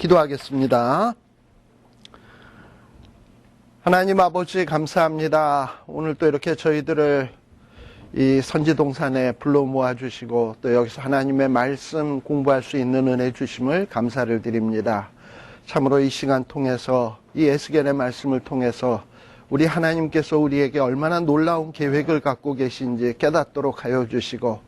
기도하겠습니다. 하나님 아버지 감사합니다. 오늘 또 이렇게 저희들을 이 선지동산에 불러 모아주시고 또 여기서 하나님의 말씀 공부할 수 있는 은혜 주심을 감사를 드립니다. 참으로 이 시간 통해서 이 에스겔의 말씀을 통해서 우리 하나님께서 우리에게 얼마나 놀라운 계획을 갖고 계신지 깨닫도록 하여 주시고,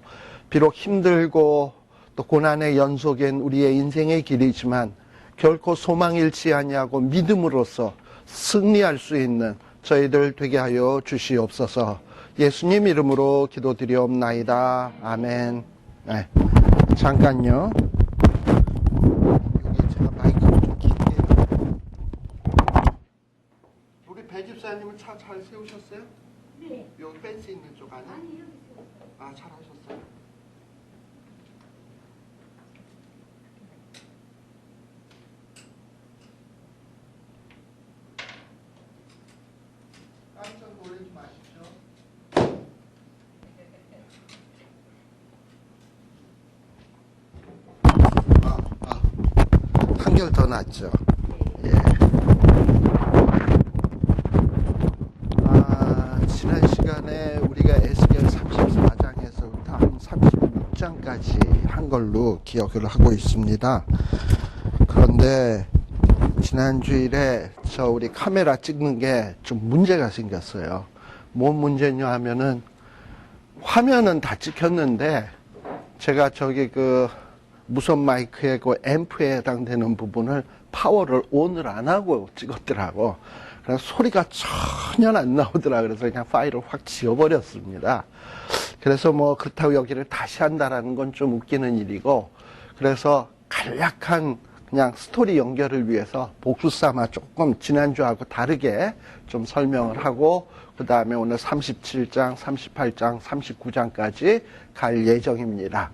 비록 힘들고 또 고난의 연속인 우리의 인생의 길이지만 결코 소망 잃지 아니하고 믿음으로써 승리할 수 있는 저희들 되게 하여 주시옵소서. 예수님 이름으로 기도드리옵나이다. 아멘. 네. 잠깐요. 여기 제가 마이크를 좀 킬게요. 우리 배 집사님은 차 잘 세우셨어요? 네. 여기 펜스 있는 쪽 안에? 아니, 여기 있어요. 아, 잘하셨어요. 깜짝 놀라지 마십시오. 한결 더 낫죠. 예. 지난 시간에 우리가 에스겔 34장에서부터 한 36장까지 한 걸로 기억을 하고 있습니다. 그런데 지난 주일에 우리 카메라 찍는 게 좀 문제가 생겼어요. 뭔 문제냐 하면은 화면은 다 찍혔는데 제가 저기 무선 마이크의 앰프에 해당되는 부분을 파워를 ON을 안 하고 찍었더라고. 그래서 소리가 전혀 안 나오더라. 그래서 그냥 파일을 확 지워버렸습니다. 그래서 그렇다고 여기를 다시 한다라는 건 좀 웃기는 일이고, 그래서 간략한 그냥 스토리 연결을 위해서 복수 삼아 조금 지난주하고 다르게 좀 설명을 하고, 그 다음에 오늘 37장, 38장, 39장까지 갈 예정입니다.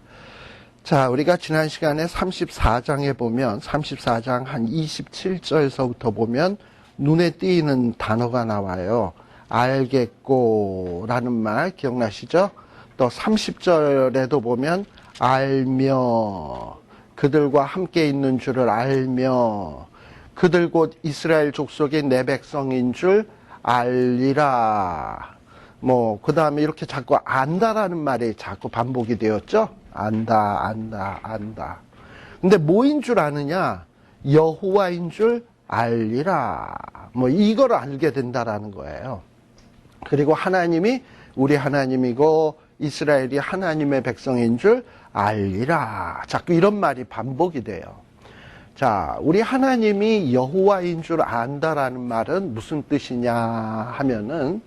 자, 우리가 지난 시간에 34장에 보면, 34장 한 27절서부터 보면 눈에 띄는 단어가 나와요. 알겠고 라는 말 기억나시죠? 또 30절에도 보면 알며, 그들과 함께 있는 줄을 알며, 그들 곧 이스라엘 족속의 내 백성인 줄 알리라. 그 다음에 이렇게 자꾸 안다라는 말이 자꾸 반복이 되었죠? 안다, 안다, 안다. 근데 뭐인 줄 아느냐? 여호와인 줄 알리라. 이걸 알게 된다라는 거예요. 그리고 하나님이 우리 하나님이고 이스라엘이 하나님의 백성인 줄 알리라. 자꾸 이런 말이 반복이 돼요. 자, 우리 하나님이 여호와인 줄 안다라는 말은 무슨 뜻이냐 하면은,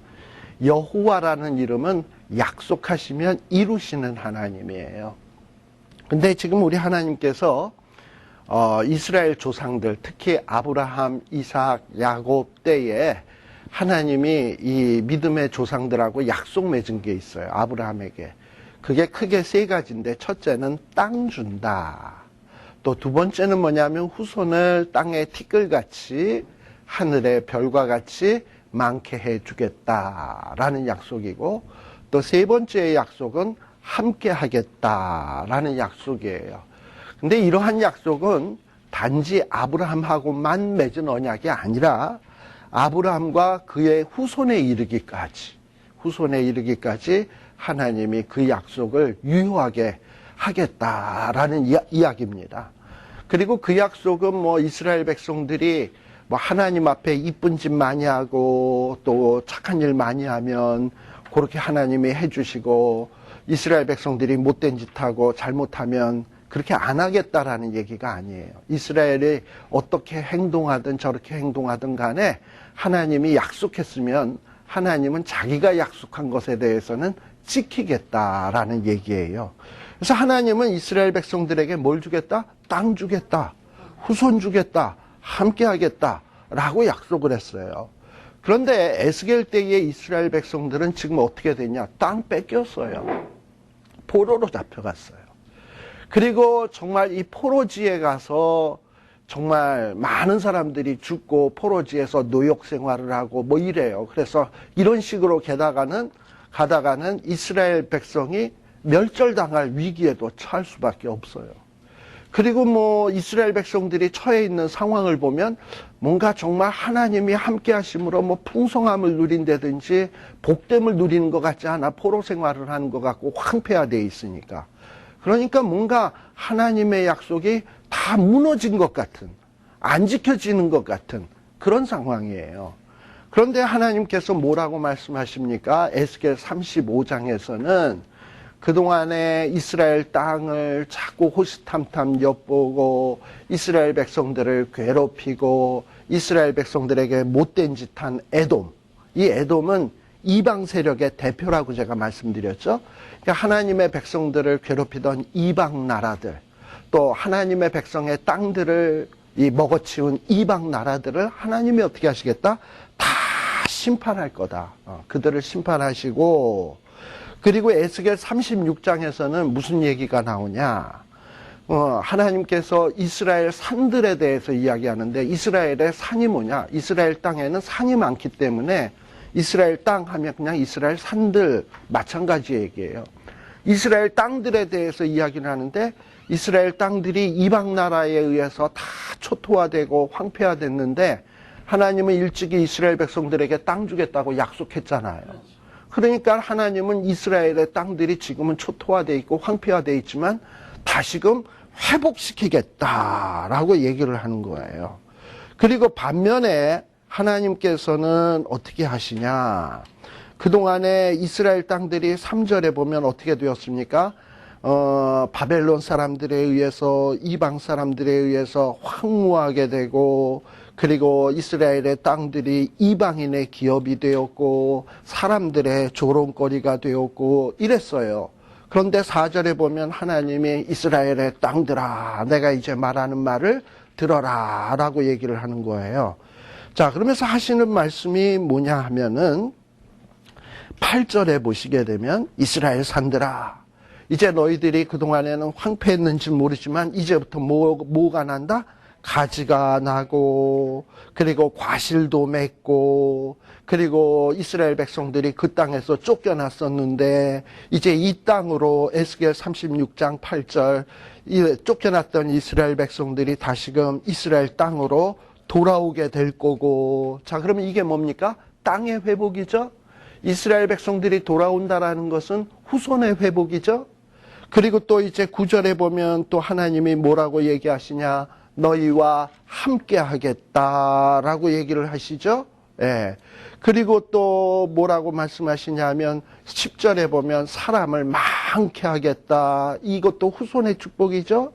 여호와라는 이름은 약속하시면 이루시는 하나님이에요. 근데 지금 우리 하나님께서 이스라엘 조상들, 특히 아브라함, 이삭, 야곱 때에 하나님이 이 믿음의 조상들하고 약속 맺은 게 있어요. 아브라함에게. 그게 크게 세 가지인데, 첫째는 땅 준다. 또 두 번째는 뭐냐면 후손을 땅의 티끌같이 하늘의 별과 같이 많게 해주겠다라는 약속이고, 또 세 번째의 약속은 함께 하겠다라는 약속이에요. 근데 이러한 약속은 단지 아브라함하고만 맺은 언약이 아니라 아브라함과 그의 후손에 이르기까지 하나님이 그 약속을 유효하게 하겠다라는 이야기입니다. 그리고 그 약속은 이스라엘 백성들이 하나님 앞에 이쁜 짓 많이 하고 또 착한 일 많이 하면 그렇게 하나님이 해주시고, 이스라엘 백성들이 못된 짓 하고 잘못하면 그렇게 안 하겠다라는 얘기가 아니에요. 이스라엘이 어떻게 행동하든 저렇게 행동하든 간에 하나님이 약속했으면 하나님은 자기가 약속한 것에 대해서는 지키겠다라는 얘기예요. 그래서 하나님은 이스라엘 백성들에게 뭘 주겠다? 땅 주겠다. 후손 주겠다. 함께 하겠다라고 약속을 했어요. 그런데 에스겔 때의 이스라엘 백성들은 지금 어떻게 됐냐? 땅 뺏겼어요. 포로로 잡혀갔어요. 그리고 정말 이 포로지에 가서 정말 많은 사람들이 죽고 포로지에서 노역 생활을 하고 이래요. 그래서 이런 식으로 가다가는 이스라엘 백성이 멸절당할 위기에도 처할 수밖에 없어요. 그리고 뭐 이스라엘 백성들이 처해 있는 상황을 보면 뭔가 정말 하나님이 함께 하심으로 뭐 풍성함을 누린다든지 복됨을 누리는 것 같지 않아 포로 생활을 하는 것 같고 황폐화되어 있으니까. 그러니까 뭔가 하나님의 약속이 다 무너진 것 같은, 안 지켜지는 것 같은 그런 상황이에요. 그런데 하나님께서 뭐라고 말씀하십니까? 에스겔 35장에서는 그동안에 이스라엘 땅을 자꾸 호시탐탐 엿보고 이스라엘 백성들을 괴롭히고 이스라엘 백성들에게 못된 짓 한 에돔, 이 에돔은 이방 세력의 대표라고 제가 말씀드렸죠. 그러니까 하나님의 백성들을 괴롭히던 이방 나라들, 또 하나님의 백성의 땅들을 먹어치운 이방 나라들을 하나님이 어떻게 하시겠다? 다 심판할 거다. 그들을 심판하시고, 그리고 에스겔 36장에서는 무슨 얘기가 나오냐? 하나님께서 이스라엘 산들에 대해서 이야기하는데, 이스라엘의 산이 뭐냐? 이스라엘 땅에는 산이 많기 때문에 이스라엘 땅 하면 그냥 이스라엘 산들 마찬가지 얘기예요. 이스라엘 땅들에 대해서 이야기를 하는데, 이스라엘 땅들이 이방 나라에 의해서 다 초토화되고 황폐화됐는데 하나님은 일찍이 이스라엘 백성들에게 땅 주겠다고 약속했잖아요. 그러니까 하나님은 이스라엘의 땅들이 지금은 초토화되어 있고 황폐화되어 있지만 다시금 회복시키겠다라고 얘기를 하는 거예요. 그리고 반면에 하나님께서는 어떻게 하시냐? 그동안에 이스라엘 땅들이 3절에 보면 어떻게 되었습니까? 바벨론 사람들에 의해서, 이방 사람들에 의해서 황무하게 되고, 그리고 이스라엘의 땅들이 이방인의 기업이 되었고, 사람들의 조롱거리가 되었고, 이랬어요. 그런데 4절에 보면 하나님이 이스라엘의 땅들아, 내가 이제 말하는 말을 들어라 라고 얘기를 하는 거예요. 자, 그러면서 하시는 말씀이 뭐냐 하면은 8절에 보시게 되면 이스라엘 산들아, 이제 너희들이 그동안에는 황폐했는지 모르지만 이제부터 뭐가 난다? 가지가 나고, 그리고 과실도 맺고, 그리고 이스라엘 백성들이 그 땅에서 쫓겨났었는데 이제 이 땅으로 에스겔 36장 8절 쫓겨났던 이스라엘 백성들이 다시금 이스라엘 땅으로 돌아오게 될 거고. 자, 그러면 이게 뭡니까? 땅의 회복이죠. 이스라엘 백성들이 돌아온다라는 것은 후손의 회복이죠. 그리고 또 이제 9절에 보면 또 하나님이 뭐라고 얘기하시냐? 너희와 함께 하겠다라고 얘기를 하시죠. 예. 그리고 또 뭐라고 말씀하시냐면 10절에 보면 사람을 많게 하겠다. 이것도 후손의 축복이죠.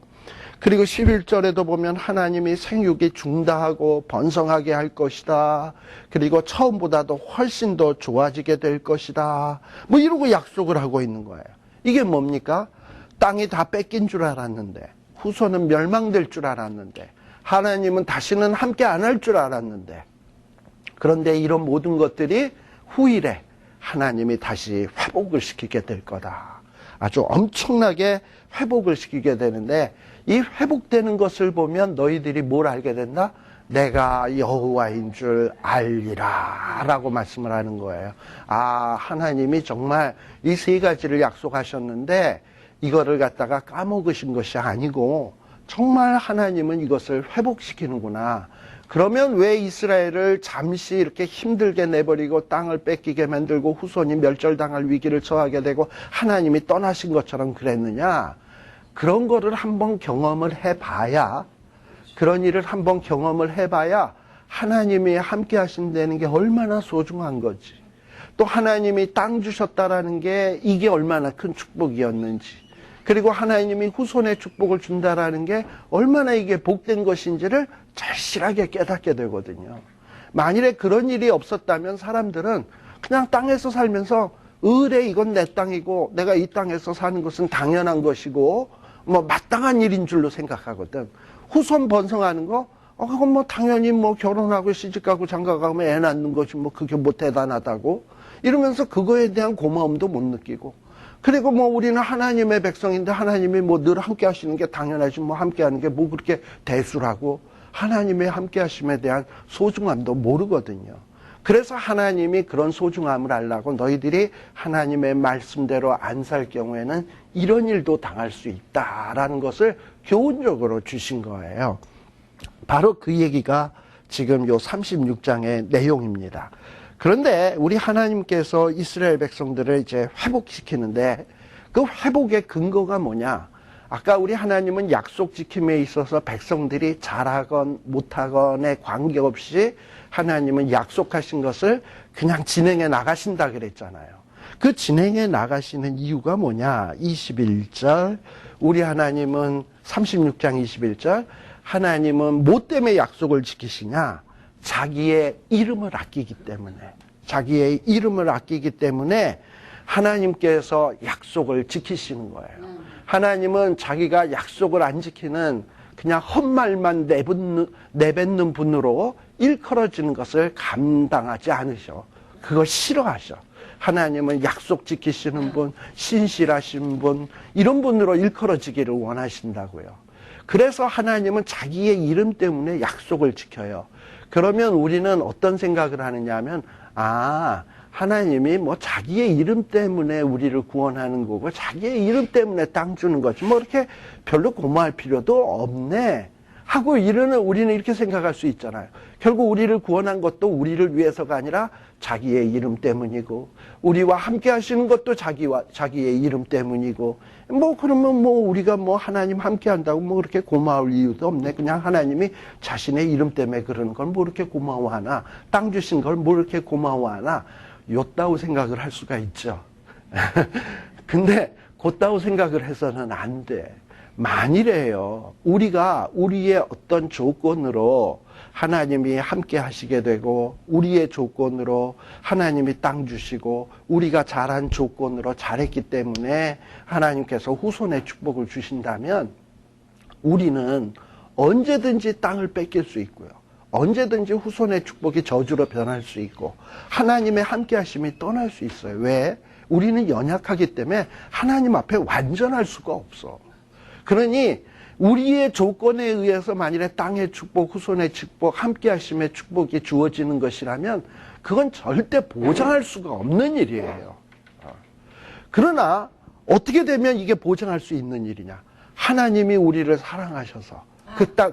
그리고 11절에도 보면 하나님이 생육이 중다하고 번성하게 할 것이다. 그리고 처음보다도 훨씬 더 좋아지게 될 것이다. 뭐 이러고 약속을 하고 있는 거예요. 이게 뭡니까? 땅이 다 뺏긴 줄 알았는데, 후손은 멸망될 줄 알았는데, 하나님은 다시는 함께 안 할 줄 알았는데, 그런데 이런 모든 것들이 후일에 하나님이 다시 회복을 시키게 될 거다. 아주 엄청나게 회복을 시키게 되는데, 이 회복되는 것을 보면 너희들이 뭘 알게 된다? 내가 여호와인 줄 알리라 라고 말씀을 하는 거예요. 아, 하나님이 정말 이 세 가지를 약속하셨는데 이거를 갖다가 까먹으신 것이 아니고 정말 하나님은 이것을 회복시키는구나. 그러면 왜 이스라엘을 잠시 이렇게 힘들게 내버리고 땅을 뺏기게 만들고 후손이 멸절당할 위기를 처하게 되고 하나님이 떠나신 것처럼 그랬느냐? 그런 거를 한번 경험을 해봐야, 그런 일을 한번 경험을 해봐야 하나님이 함께 하신다는 게 얼마나 소중한 거지. 또 하나님이 땅 주셨다라는 게 이게 얼마나 큰 축복이었는지, 그리고 하나님이 후손의 축복을 준다라는 게 얼마나 이게 복된 것인지를 절실하게 깨닫게 되거든요. 만일에 그런 일이 없었다면 사람들은 그냥 땅에서 살면서 의뢰 이건 내 땅이고 내가 이 땅에서 사는 것은 당연한 것이고 뭐 마땅한 일인 줄로 생각하거든. 후손 번성하는 거 그건 뭐 당연히 뭐 결혼하고 시집가고 장가가면 애 낳는 것이 뭐 그게 뭐 대단하다고 이러면서 그거에 대한 고마움도 못 느끼고, 그리고 뭐 우리는 하나님의 백성인데 하나님이 뭐 늘 함께 하시는 게 당연하지 뭐 함께 하는 게 뭐 그렇게 대수라고 하나님의 함께 하심에 대한 소중함도 모르거든요. 그래서 하나님이 그런 소중함을 알라고 너희들이 하나님의 말씀대로 안 살 경우에는 이런 일도 당할 수 있다라는 것을 교훈적으로 주신 거예요. 바로 그 얘기가 지금 요 36장의 내용입니다. 그런데 우리 하나님께서 이스라엘 백성들을 이제 회복시키는데 그 회복의 근거가 뭐냐? 아까 우리 하나님은 약속 지킴에 있어서 백성들이 잘하건 못하건에 관계없이 하나님은 약속하신 것을 그냥 진행해 나가신다 그랬잖아요. 그 진행해 나가시는 이유가 뭐냐? 21절 우리 하나님은 36장 21절 하나님은 뭐 때문에 약속을 지키시냐? 자기의 이름을 아끼기 때문에 자기의 이름을 아끼기 때문에 하나님께서 약속을 지키시는 거예요. 하나님은 자기가 약속을 안 지키는 그냥 헛말만 내뱉는 분으로 일컬어지는 것을 감당하지 않으셔. 그걸 싫어하셔. 하나님은 약속 지키시는 분, 신실하신 분, 이런 분으로 일컬어지기를 원하신다고요. 그래서 하나님은 자기의 이름 때문에 약속을 지켜요. 그러면 우리는 어떤 생각을 하느냐 하면, 하나님이 뭐 자기의 이름 때문에 우리를 구원하는 거고 자기의 이름 때문에 땅 주는 거지 뭐 이렇게 별로 고마워할 필요도 없네 하고 우리는 이렇게 생각할 수 있잖아요. 결국 우리를 구원한 것도 우리를 위해서가 아니라 자기의 이름 때문이고 우리와 함께 하시는 것도 자기의 이름 때문이고 뭐 그러면 뭐 우리가 뭐 하나님 함께 한다고 뭐 그렇게 고마울 이유도 없네. 그냥 하나님이 자신의 이름 때문에 그러는 걸 뭐 이렇게 고마워하나, 땅 주신 걸 뭐 이렇게 고마워하나, 요따구 생각을 할 수가 있죠. 근데 그따구 생각을 해서는 안 돼. 만일에요, 우리가 우리의 어떤 조건으로 하나님이 함께 하시게 되고 우리의 조건으로 하나님이 땅 주시고 우리가 잘한 조건으로 잘했기 때문에 하나님께서 후손의 축복을 주신다면 우리는 언제든지 땅을 뺏길 수 있고요. 언제든지 후손의 축복이 저주로 변할 수 있고 하나님의 함께 하심이 떠날 수 있어요. 왜? 우리는 연약하기 때문에 하나님 앞에 완전할 수가 없어. 그러니 우리의 조건에 의해서 만일에 땅의 축복, 후손의 축복, 함께 하심의 축복이 주어지는 것이라면 그건 절대 보장할 수가 없는 일이에요. 그러나 어떻게 되면 이게 보장할 수 있는 일이냐? 하나님이 우리를 사랑하셔서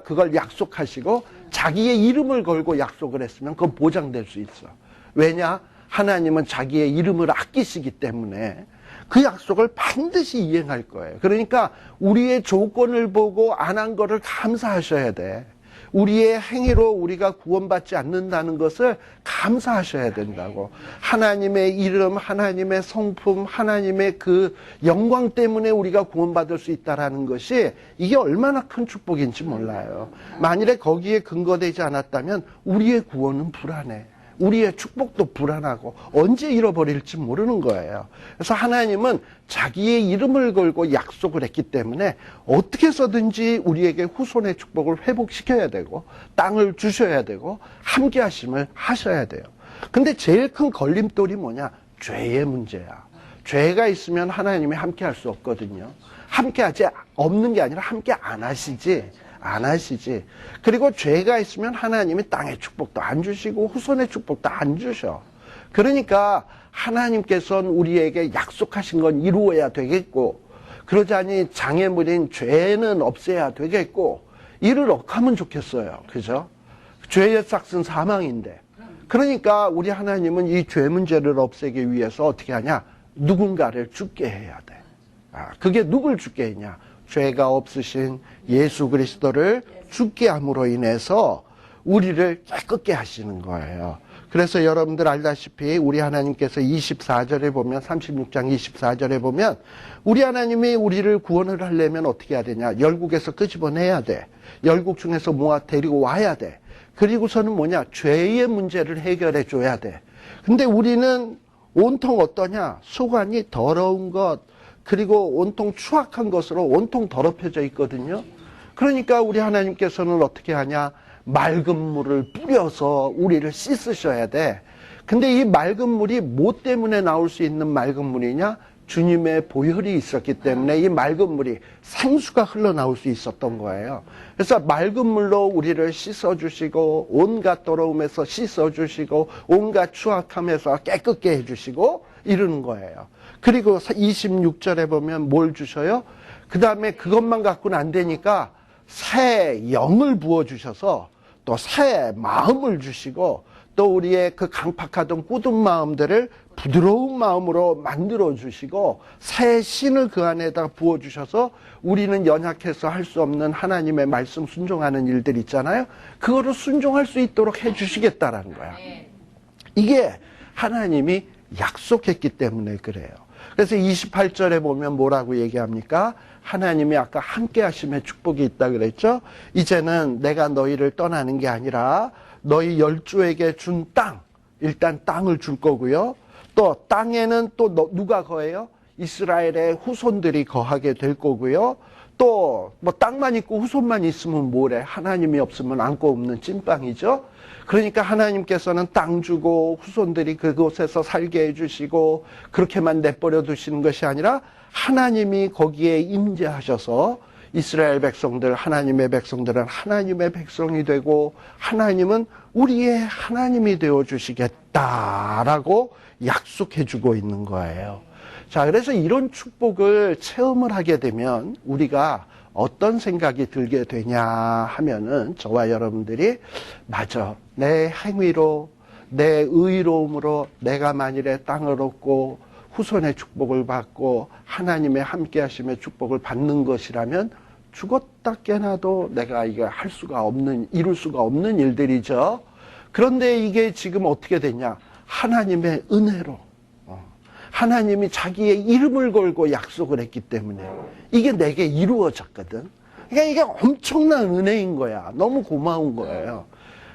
그걸 약속하시고 자기의 이름을 걸고 약속을 했으면 그건 보장될 수 있어. 왜냐? 하나님은 자기의 이름을 아끼시기 때문에 그 약속을 반드시 이행할 거예요. 그러니까 우리의 조건을 보고 안 한 거를 감사하셔야 돼. 우리의 행위로 우리가 구원받지 않는다는 것을 감사하셔야 된다고. 하나님의 이름, 하나님의 성품, 하나님의 그 영광 때문에 우리가 구원받을 수 있다는 것이 이게 얼마나 큰 축복인지 몰라요. 만일에 거기에 근거되지 않았다면 우리의 구원은 불안해. 우리의 축복도 불안하고 언제 잃어버릴지 모르는 거예요. 그래서 하나님은 자기의 이름을 걸고 약속을 했기 때문에 어떻게 해서든지 우리에게 후손의 축복을 회복시켜야 되고 땅을 주셔야 되고 함께 하심을 하셔야 돼요. 근데 제일 큰 걸림돌이 뭐냐? 죄의 문제야. 죄가 있으면 하나님이 함께 할 수 없거든요. 함께 하지 없는 게 아니라 함께 안 하시지. 그리고 죄가 있으면 하나님이 땅의 축복도 안 주시고 후손의 축복도 안 주셔. 그러니까 하나님께서는 우리에게 약속하신 건 이루어야 되겠고 그러자니 장애물인 죄는 없애야 되겠고 이를 어떡하면 좋겠어요. 그죠? 죄의 삭은 사망인데 그러니까 우리 하나님은 이 죄 문제를 없애기 위해서 어떻게 하냐? 누군가를 죽게 해야 돼. 그게 누굴 죽게 했냐? 죄가 없으신 예수 그리스도를 죽게 함으로 인해서 우리를 깨끗게 하시는 거예요. 그래서 여러분들 알다시피 우리 하나님께서 24절에 보면 36장 24절에 보면 우리 하나님이 우리를 구원을 하려면 어떻게 해야 되냐? 열국에서 끄집어내야 돼. 열국 중에서 모아 데리고 와야 돼. 그리고서는 뭐냐? 죄의 문제를 해결해 줘야 돼. 근데 우리는 온통 어떠냐? 수관이 더러운 것 그리고 온통 추악한 것으로 온통 더럽혀져 있거든요. 그러니까 우리 하나님께서는 어떻게 하냐? 맑은 물을 뿌려서 우리를 씻으셔야 돼. 근데 이 맑은 물이 뭐 때문에 나올 수 있는 맑은 물이냐? 주님의 보혈이 있었기 때문에 이 맑은 물이 생수가 흘러나올 수 있었던 거예요. 그래서 맑은 물로 우리를 씻어주시고 온갖 더러움에서 씻어주시고 온갖 추악함에서 깨끗게 해주시고 이러는 거예요. 그리고 26절에 보면 뭘 주셔요? 그 다음에 그것만 갖고는 안 되니까 새 영을 부어주셔서 또 새 마음을 주시고 또 우리의 그 강팍하던 굳은 마음들을 부드러운 마음으로 만들어 주시고 새 신을 그 안에다 부어 주셔서 우리는 연약해서 할 수 없는 하나님의 말씀 순종하는 일들 있잖아요. 그거를 순종할 수 있도록 해 주시겠다라는 거야. 이게 하나님이 약속했기 때문에 그래요. 그래서 28절에 보면 뭐라고 얘기합니까? 하나님이 아까 함께 하심의 축복이 있다 그랬죠? 이제는 내가 너희를 떠나는 게 아니라 너희 열조에게 준 땅, 일단 땅을 줄 거고요. 또 땅에는 또 누가 거해요? 이스라엘의 후손들이 거하게 될 거고요. 또 뭐 땅만 있고 후손만 있으면 뭐래? 하나님이 없으면 안고 없는 찐빵이죠. 그러니까 하나님께서는 땅 주고 후손들이 그곳에서 살게 해주시고 그렇게만 내버려 두시는 것이 아니라 하나님이 거기에 임재하셔서 이스라엘 백성들, 하나님의 백성들은 하나님의 백성이 되고 하나님은 우리의 하나님이 되어주시겠다라고 약속해주고 있는 거예요. 자, 그래서 이런 축복을 체험을 하게 되면 우리가 어떤 생각이 들게 되냐 하면은 저와 여러분들이 맞아, 내 행위로 내 의로움으로 내가 만일에 땅을 얻고 후손의 축복을 받고 하나님의 함께 하심의 축복을 받는 것이라면 죽었다 깨나도 내가 이거 할 수가 없는, 이룰 수가 없는 일들이죠. 그런데 이게 지금 어떻게 되냐? 하나님의 은혜로 하나님이 자기의 이름을 걸고 약속을 했기 때문에 이게 내게 이루어졌거든. 그러니까 이게 엄청난 은혜인 거야. 너무 고마운 거예요.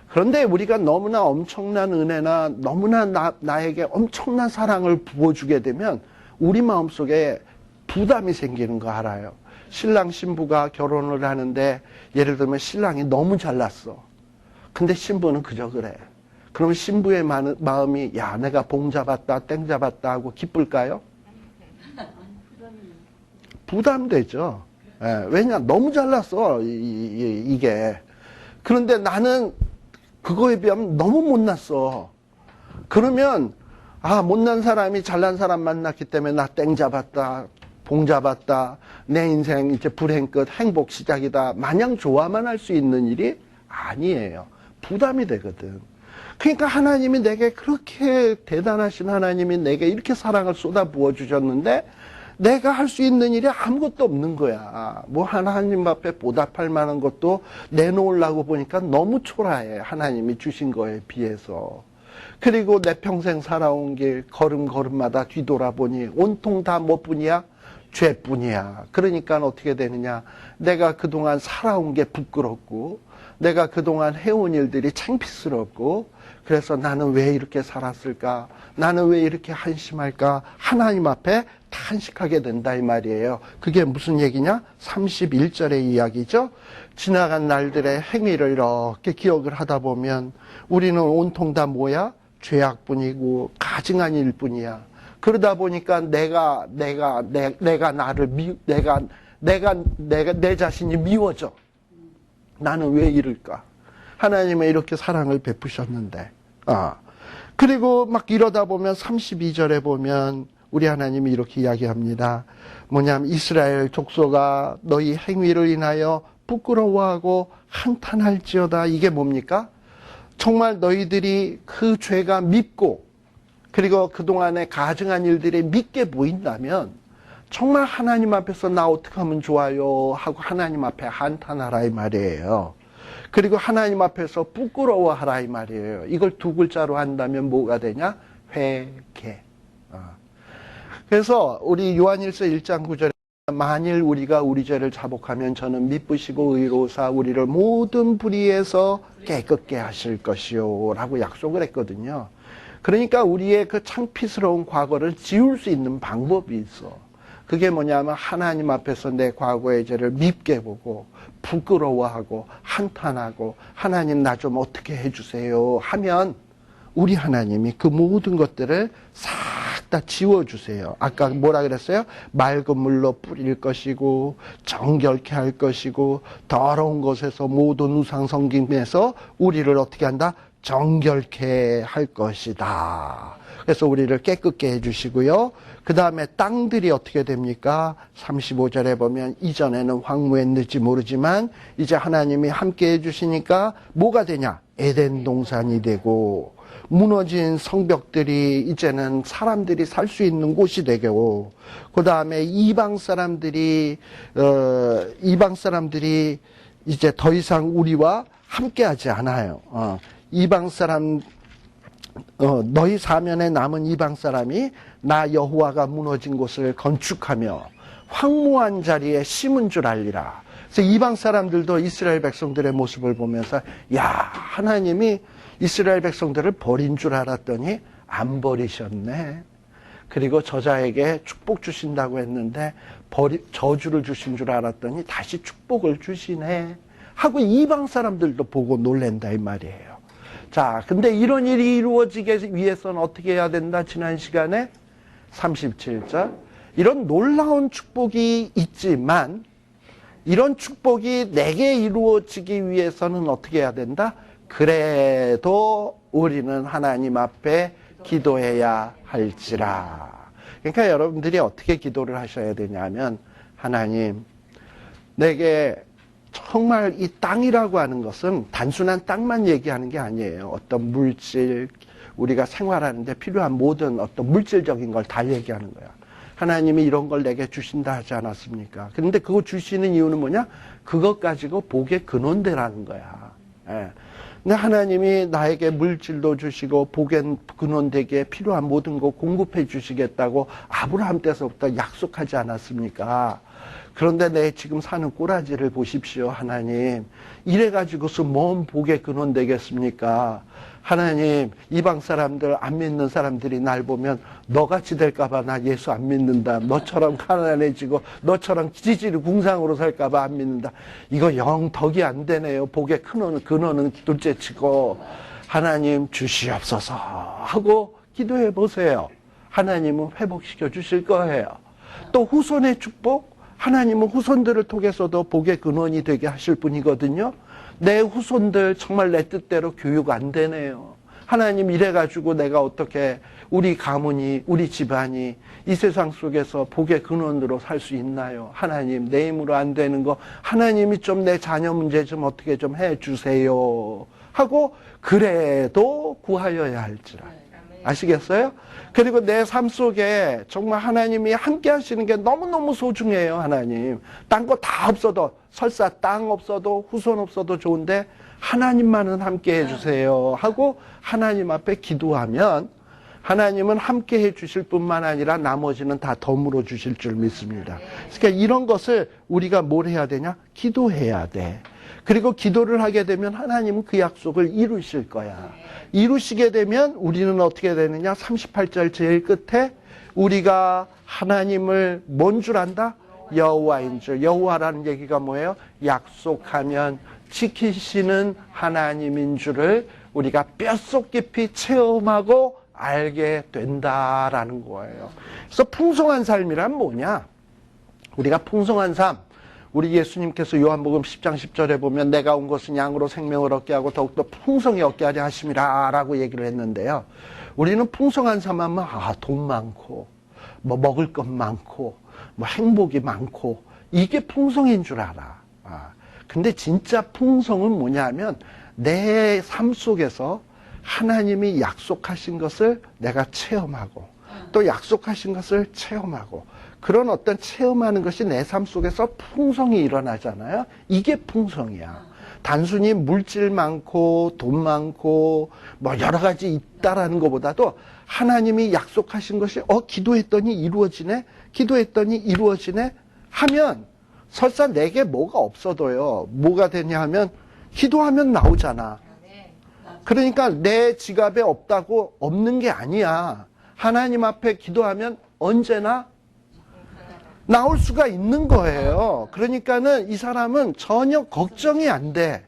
그런데 우리가 너무나 엄청난 은혜나 너무나 나에게 엄청난 사랑을 부어주게 되면 우리 마음속에 부담이 생기는 거 알아요. 신랑 신부가 결혼을 하는데 예를 들면 신랑이 너무 잘났어. 근데 신부는 그저 그래. 그러면 신부의 마음이 야, 내가 봉 잡았다, 땡 잡았다 하고 기쁠까요? 부담되죠. 예, 왜냐? 너무 잘났어, 이게. 그런데 나는 그거에 비하면 너무 못났어. 그러면 아, 못난 사람이 잘난 사람 만났기 때문에 나 땡 잡았다, 봉 잡았다, 내 인생 이제 불행 끝, 행복 시작이다. 마냥 좋아만 할 수 있는 일이 아니에요. 부담이 되거든. 그러니까 하나님이 내게 그렇게 대단하신 하나님이 내게 이렇게 사랑을 쏟아 부어 주셨는데 내가 할 수 있는 일이 아무것도 없는 거야. 뭐 하나님 앞에 보답할 만한 것도 내놓으려고 보니까 너무 초라해. 하나님이 주신 거에 비해서. 그리고 내 평생 살아온 길 걸음걸음마다 뒤돌아보니 온통 다 뭐뿐이야? 죄뿐이야. 그러니까 어떻게 되느냐? 내가 그동안 살아온 게 부끄럽고 내가 그동안 해온 일들이 창피스럽고 그래서 나는 왜 이렇게 살았을까? 나는 왜 이렇게 한심할까? 하나님 앞에 탄식하게 된다 이 말이에요. 그게 무슨 얘기냐? 31절의 이야기죠. 지나간 날들의 행위를 이렇게 기억을 하다 보면 우리는 온통 다 뭐야? 죄악뿐이고 가증한 일뿐이야. 그러다 보니까 내가 나를 내 자신이 미워져. 나는 왜 이럴까? 하나님의 이렇게 사랑을 베푸셨는데. 그리고 막 이러다 보면 32절에 보면 우리 하나님이 이렇게 이야기합니다. 뭐냐면 이스라엘 족속아 너희 행위를 인하여 부끄러워하고 한탄할지어다. 이게 뭡니까? 정말 너희들이 그 죄가 밉고 그리고 그동안의 가증한 일들이 밉게 보인다면 정말 하나님 앞에서 나 어떻게 하면 좋아요 하고 하나님 앞에 한탄하라 이 말이에요. 그리고 하나님 앞에서 부끄러워하라 이 말이에요. 이걸 두 글자로 한다면 뭐가 되냐? 회개. 그래서 우리 요한일서 1장 9절에 만일 우리가 우리 죄를 자복하면 저는 미쁘시고 의로우사 우리를 모든 불의에서 깨끗게 하실 것이요 라고 약속을 했거든요. 그러니까 우리의 그 창피스러운 과거를 지울 수 있는 방법이 있어. 그게 뭐냐면 하나님 앞에서 내 과거의 죄를 밉게 보고 부끄러워하고 한탄하고 하나님 나 좀 어떻게 해주세요 하면 우리 하나님이 그 모든 것들을 싹 다 지워주세요. 아까 뭐라 그랬어요? 맑은 물로 뿌릴 것이고 정결케 할 것이고 더러운 것에서 모든 우상 섬김에서 우리를 어떻게 한다? 정결케 할 것이다. 그래서 우리를 깨끗게 해주시고요. 그 다음에 땅들이 어떻게 됩니까? 35절에 보면 이전에는 황무했는지 모르지만 이제 하나님이 함께 해주시니까 뭐가 되냐? 에덴 동산이 되고 무너진 성벽들이 이제는 사람들이 살 수 있는 곳이 되고 그 다음에 이방 사람들이 이제 더 이상 우리와 함께하지 않아요. 이방 사람 너희 사면에 남은 이방 사람이 나 여호와가 무너진 곳을 건축하며 황무한 자리에 심은 줄 알리라. 그래서 이방 사람들도 이스라엘 백성들의 모습을 보면서 야, 하나님이 이스라엘 백성들을 버린 줄 알았더니 안 버리셨네. 그리고 저자에게 축복 주신다고 했는데 저주를 주신 줄 알았더니 다시 축복을 주시네 하고 이방 사람들도 보고 놀랜다 이 말이에요. 자, 근데 이런 일이 이루어지기 위해서는 어떻게 해야 된다? 지난 시간에 37절. 이런 놀라운 축복이 있지만 이런 축복이 내게 이루어지기 위해서는 어떻게 해야 된다? 그래도 우리는 하나님 앞에 기도해야 할지라. 그러니까 여러분들이 어떻게 기도를 하셔야 되냐면 하나님, 내게 정말 이 땅이라고 하는 것은 단순한 땅만 얘기하는 게 아니에요. 어떤 물질, 우리가 생활하는데 필요한 모든 어떤 물질적인 걸 다 얘기하는 거야. 하나님이 이런 걸 내게 주신다 하지 않았습니까? 그런데 그거 주시는 이유는 뭐냐? 그것 가지고 복의 근원되라는 거야. 예. 근데 하나님이 나에게 물질도 주시고 복의 근원되기에 필요한 모든 거 공급해 주시겠다고 아브라함 때서부터 약속하지 않았습니까? 그런데 내 지금 사는 꼬라지를 보십시오, 하나님. 이래가지고서 뭔 복의 근원 되겠습니까? 하나님, 이방 사람들, 안 믿는 사람들이 날 보면 너같이 될까봐 나 예수 안 믿는다. 너처럼 가난해지고 너처럼 지질이 궁상으로 살까봐 안 믿는다. 이거 영 덕이 안 되네요. 복의 근원은 둘째치고 하나님 주시옵소서 하고 기도해 보세요. 하나님은 회복시켜 주실 거예요. 또 후손의 축복, 하나님은 후손들을 통해서도 복의 근원이 되게 하실 분이거든요. 내 후손들 정말 내 뜻대로 교육 안 되네요. 하나님 이래가지고 내가 어떻게 우리 가문이, 우리 집안이 이 세상 속에서 복의 근원으로 살 수 있나요? 하나님, 내 힘으로 안 되는 거 하나님이 좀 내 자녀 문제 좀 어떻게 좀 해주세요 하고 그래도 구하여야 할지라. 아시겠어요? 그리고 내 삶 속에 정말 하나님이 함께 하시는 게 너무너무 소중해요, 하나님. 딴 거 다 없어도, 설사 땅 없어도, 후손 없어도 좋은데, 하나님만은 함께 해주세요. 하고, 하나님 앞에 기도하면, 하나님은 함께 해주실 뿐만 아니라 나머지는 다 덤으로 주실 줄 믿습니다. 그러니까 이런 것을 우리가 뭘 해야 되냐? 기도해야 돼. 그리고 기도를 하게 되면 하나님은 그 약속을 이루실 거야. 이루시게 되면 우리는 어떻게 되느냐? 38절 제일 끝에 우리가 하나님을 뭔 줄 안다? 여호와인 줄. 여호와라는 얘기가 뭐예요? 약속하면 지키시는 하나님인 줄을 우리가 뼛속 깊이 체험하고 알게 된다라는 거예요. 그래서 풍성한 삶이란 뭐냐? 우리가 풍성한 삶, 우리 예수님께서 요한복음 10장 10절에 보면 내가 온 것은 양으로 생명을 얻게 하고 더욱더 풍성히 얻게 하려 하심이라 라고 얘기를 했는데요. 우리는 풍성한 삶 하면 돈 많고 뭐 먹을 것 많고 뭐 행복이 많고 이게 풍성인 줄 알아. 근데 진짜 풍성은 뭐냐면 내 삶 속에서 하나님이 약속하신 것을 내가 체험하고 또 약속하신 것을 체험하고 그런 어떤 체험하는 것이 내 삶 속에서 풍성이 일어나잖아요. 이게 풍성이야. 단순히 물질 많고 돈 많고 뭐 여러 가지 있다라는 것보다도 하나님이 약속하신 것이 기도했더니 이루어지네, 기도했더니 이루어지네 하면 설사 내게 뭐가 없어도요. 뭐가 되냐 하면 기도하면 나오잖아. 그러니까 내 지갑에 없다고 없는 게 아니야. 하나님 앞에 기도하면 언제나 나올 수가 있는 거예요. 그러니까는 이 사람은 전혀 걱정이 안 돼.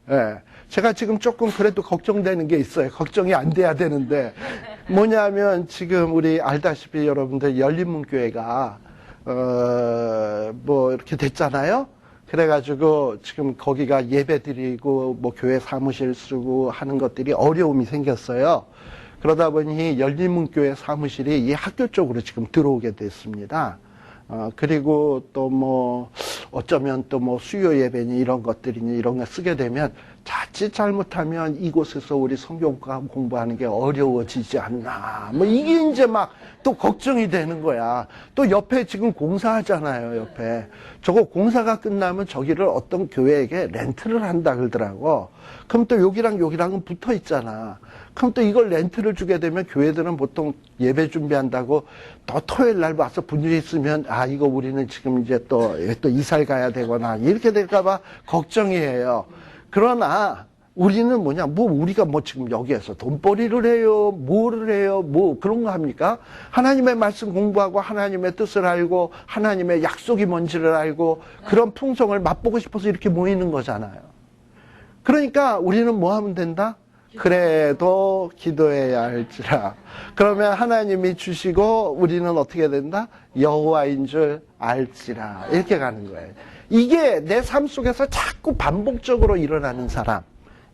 예. 제가 지금 조금 그래도 걱정되는 게 있어요. 걱정이 안 돼야 되는데. 뭐냐면 지금 우리 알다시피 여러분들 열린문교회가 뭐 이렇게 됐잖아요. 그래가지고 지금 거기가 예배드리고 뭐 교회 사무실 쓰고 하는 것들이 어려움이 생겼어요. 그러다 보니 열린문교회 사무실이 이 학교 쪽으로 지금 들어오게 됐습니다. 그리고 또 뭐 어쩌면 또 뭐 수요 예배니 이런 것들이니 이런 거 쓰게 되면 자칫 잘못하면 이곳에서 우리 성경 공부하는 게 어려워지지 않나. 뭐 이게 이제 막 또 걱정이 되는 거야. 또 옆에 지금 공사하잖아요, 옆에. 저거 공사가 끝나면 저기를 어떤 교회에게 렌트를 한다 그러더라고. 그럼 또 여기랑은 붙어 있잖아. 그럼 또 이걸 렌트를 주게 되면 교회들은 보통 예배 준비한다고 또 토요일 날 와서 분위기 있으면 이거 우리는 지금 이제 또 이사를 가야 되거나 이렇게 될까봐 걱정이에요. 그러나 우리는 우리가 지금 여기에서 돈벌이를 해요, 뭐를 해요, 뭐 그런 거 합니까? 하나님의 말씀 공부하고 하나님의 뜻을 알고 하나님의 약속이 뭔지를 알고 그런 풍성을 맛보고 싶어서 이렇게 모이는 거잖아요. 그러니까 우리는 뭐 하면 된다? 그래도 기도해야 할지라. 그러면 하나님이 주시고 우리는 어떻게 된다? 여호와인 줄 알지라. 이렇게 가는 거예요. 이게 내 삶 속에서 자꾸 반복적으로 일어나는 사람.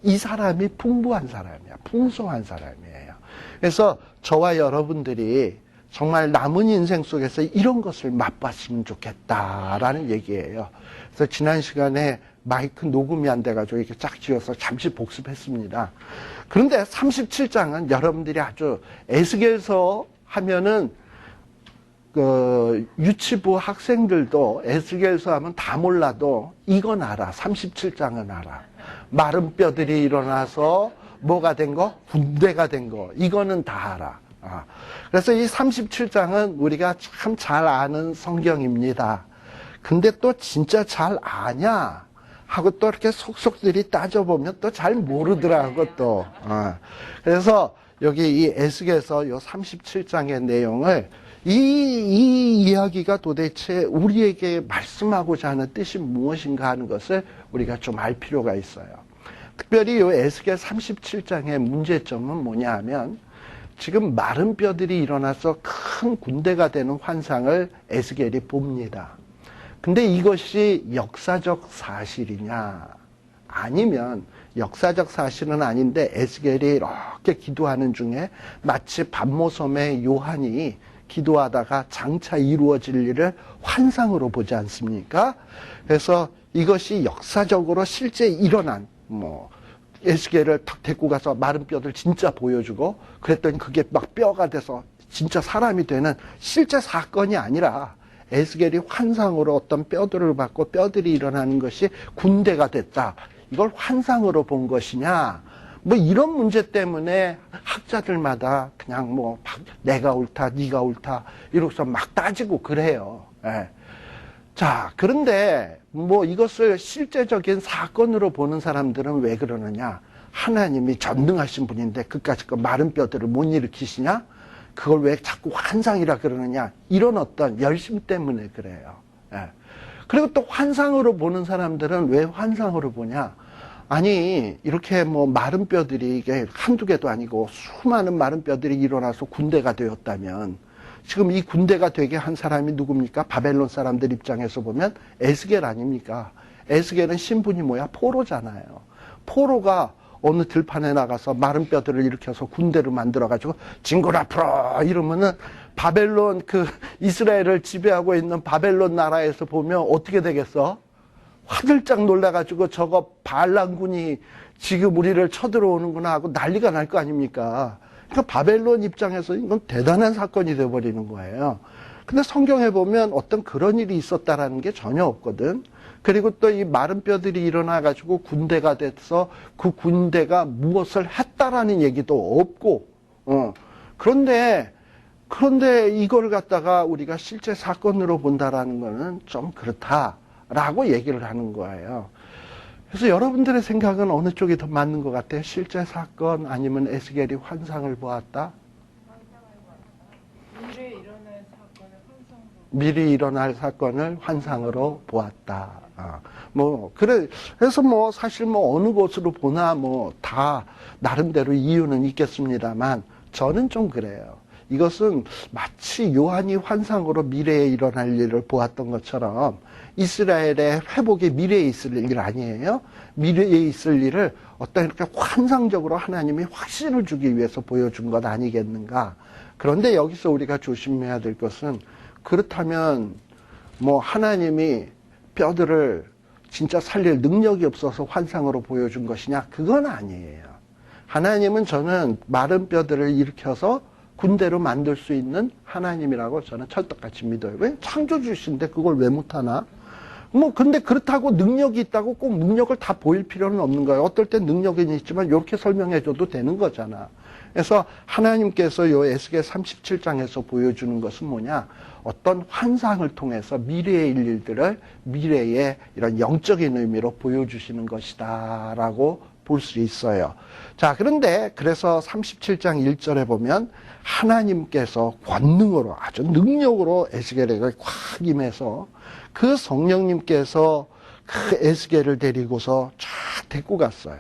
이 사람이 풍부한 사람이야. 풍성한 사람이에요. 그래서 저와 여러분들이 정말 남은 인생 속에서 이런 것을 맛봤으면 좋겠다라는 얘기예요. 그래서 지난 시간에 마이크 녹음이 안 돼가지고 이렇게 쫙 지어서 잠시 복습했습니다. 그런데 37장은 여러분들이 아주 에스겔서 하면은 유치부 학생들도 에스겔서 하면 다 몰라도 이건 알아. 37장은 알아. 마른 뼈들이 일어나서 뭐가 된 거? 군대가 된 거. 이거는 다 알아. 그래서 이 37장은 우리가 참 잘 아는 성경입니다. 근데 또 진짜 잘 아냐? 하고 또 이렇게 속속들이 따져보면 또 잘 모르더라고 또. 그래서 여기 이 에스겔서 요 37장의 내용을 이 이야기가 도대체 우리에게 말씀하고자 하는 뜻이 무엇인가 하는 것을 우리가 좀 알 필요가 있어요. 특별히 이 에스겔 37장의 문제점은 뭐냐 하면 지금 마른 뼈들이 일어나서 큰 군대가 되는 환상을 에스겔이 봅니다. 근데 이것이 역사적 사실이냐? 아니면 역사적 사실은 아닌데 에스겔이 이렇게 기도하는 중에 마치 반모섬의 요한이 기도하다가 장차 이루어질 일을 환상으로 보지 않습니까? 그래서 이것이 역사적으로 실제 일어난 에스겔을 탁 데리고 가서 마른 뼈들 진짜 보여주고 그랬더니 그게 막 뼈가 돼서 진짜 사람이 되는 실제 사건이 아니라 에스겔이 환상으로 어떤 뼈들을 받고 뼈들이 일어나는 것이 군대가 됐다. 이걸 환상으로 본 것이냐? 이런 문제 때문에 학자들마다 그냥 내가 옳다, 네가 옳다 이러고서 막 따지고 그래요. 예. 자, 그런데 이것을 실제적인 사건으로 보는 사람들은 왜 그러느냐? 하나님이 전능하신 분인데 그까짓 마른 뼈들을 못 일으키시냐? 그걸 왜 자꾸 환상이라 그러느냐? 이런 어떤 열심 때문에 그래요. 예. 그리고 또 환상으로 보는 사람들은 왜 환상으로 보냐? 아니, 이렇게 마른 뼈들이 이게 한두 개도 아니고 수많은 마른 뼈들이 일어나서 군대가 되었다면 지금 이 군대가 되게 한 사람이 누굽니까? 바벨론 사람들 입장에서 보면 에스겔 아닙니까? 에스겔은 신분이 뭐야? 포로잖아요. 포로가 어느 들판에 나가서 마른 뼈들을 일으켜서 군대를 만들어가지고 진골 앞으로 이러면은 바벨론 이스라엘을 지배하고 있는 바벨론 나라에서 보면 어떻게 되겠어? 화들짝 놀라가지고 저거 반란군이 지금 우리를 쳐들어오는구나 하고 난리가 날 거 아닙니까? 그러니까 바벨론 입장에서 이건 대단한 사건이 돼버리는 거예요. 근데 성경에 보면 어떤 그런 일이 있었다라는 게 전혀 없거든. 그리고 또 이 마른 뼈들이 일어나가지고 군대가 돼서 그 군대가 무엇을 했다라는 얘기도 없고, 그런데 이걸 갖다가 우리가 실제 사건으로 본다라는 거는 좀 그렇다라고 얘기를 하는 거예요. 그래서 여러분들의 생각은 어느 쪽이 더 맞는 것 같아요? 실제 사건 아니면 에스겔이 환상을 보았다? 미리 일어날 사건을 환상으로 보았다. 그래서 사실 어느 곳으로 보나 다 나름대로 이유는 있겠습니다만, 저는 좀 그래요. 이것은 마치 요한이 환상으로 미래에 일어날 일을 보았던 것처럼 이스라엘의 회복이 미래에 있을 일 아니에요? 미래에 있을 일을 어떤 이렇게 환상적으로 하나님이 확신을 주기 위해서 보여준 것 아니겠는가? 그런데 여기서 우리가 조심해야 될 것은, 그렇다면 뭐 하나님이 뼈들을 진짜 살릴 능력이 없어서 환상으로 보여준 것이냐? 그건 아니에요. 하나님은 저는 마른 뼈들을 일으켜서 군대로 만들 수 있는 하나님이라고 저는 철떡같이 믿어요. 왜? 창조주신데 그걸 왜 못하나? 뭐 근데 그렇다고 능력이 있다고 꼭 능력을 다 보일 필요는 없는 거예요. 어떨 땐 능력은 있지만 이렇게 설명해줘도 되는 거잖아. 그래서 하나님께서 요 에스겔 37장에서 보여주는 것은 뭐냐? 어떤 환상을 통해서 미래의 일들을 미래의 이런 영적인 의미로 보여주시는 것이다 라고 볼 수 있어요. 자, 그런데 그래서 37장 1절에 보면 하나님께서 권능으로 아주 능력으로 에스겔에게 꽉 임해서 그 성령님께서 그 에스겔을 데리고서 쫙 데리고 갔어요.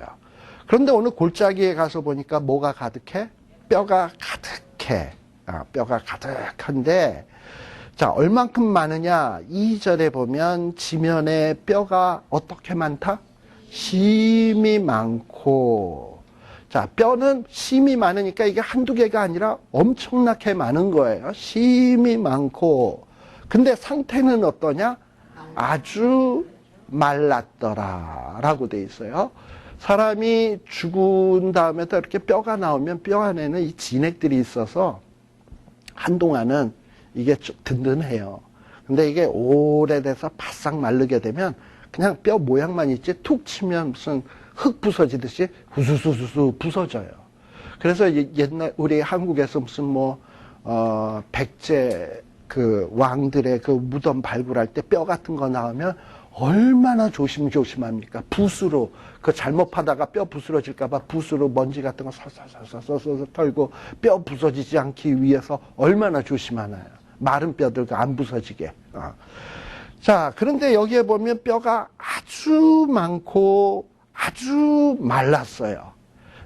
그런데 오늘 골짜기에 가서 보니까 뭐가 가득해? 뼈가 가득해. 뼈가 가득한데, 자, 얼만큼 많으냐? 2절에 보면 지면에 뼈가 어떻게 많다? 심이 많고. 자, 뼈는 심이 많으니까 이게 한두 개가 아니라 엄청나게 많은 거예요. 심이 많고. 근데 상태는 어떠냐? 아주 말랐더라 라고 돼 있어요. 사람이 죽은 다음에도 이렇게 뼈가 나오면 뼈 안에는 이 진액들이 있어서 한동안은 이게 좀 든든해요. 근데 이게 오래돼서 바싹 마르게 되면 그냥 뼈 모양만 있지 툭 치면 무슨 흙 부서지듯이 후수수수수 부서져요. 그래서 옛날 우리 한국에서 무슨 백제 그 왕들의 그 무덤 발굴할 때 뼈 같은 거 나오면 얼마나 조심합니까? 붓으로, 그 잘못 파다가 뼈 부스러질까봐 붓으로 먼지 같은 거 살살살살 털고 뼈 부서지지 않기 위해서 얼마나 조심하나요? 마른 뼈들 안 부서지게. 자, 그런데 여기에 보면 뼈가 아주 많고 아주 말랐어요.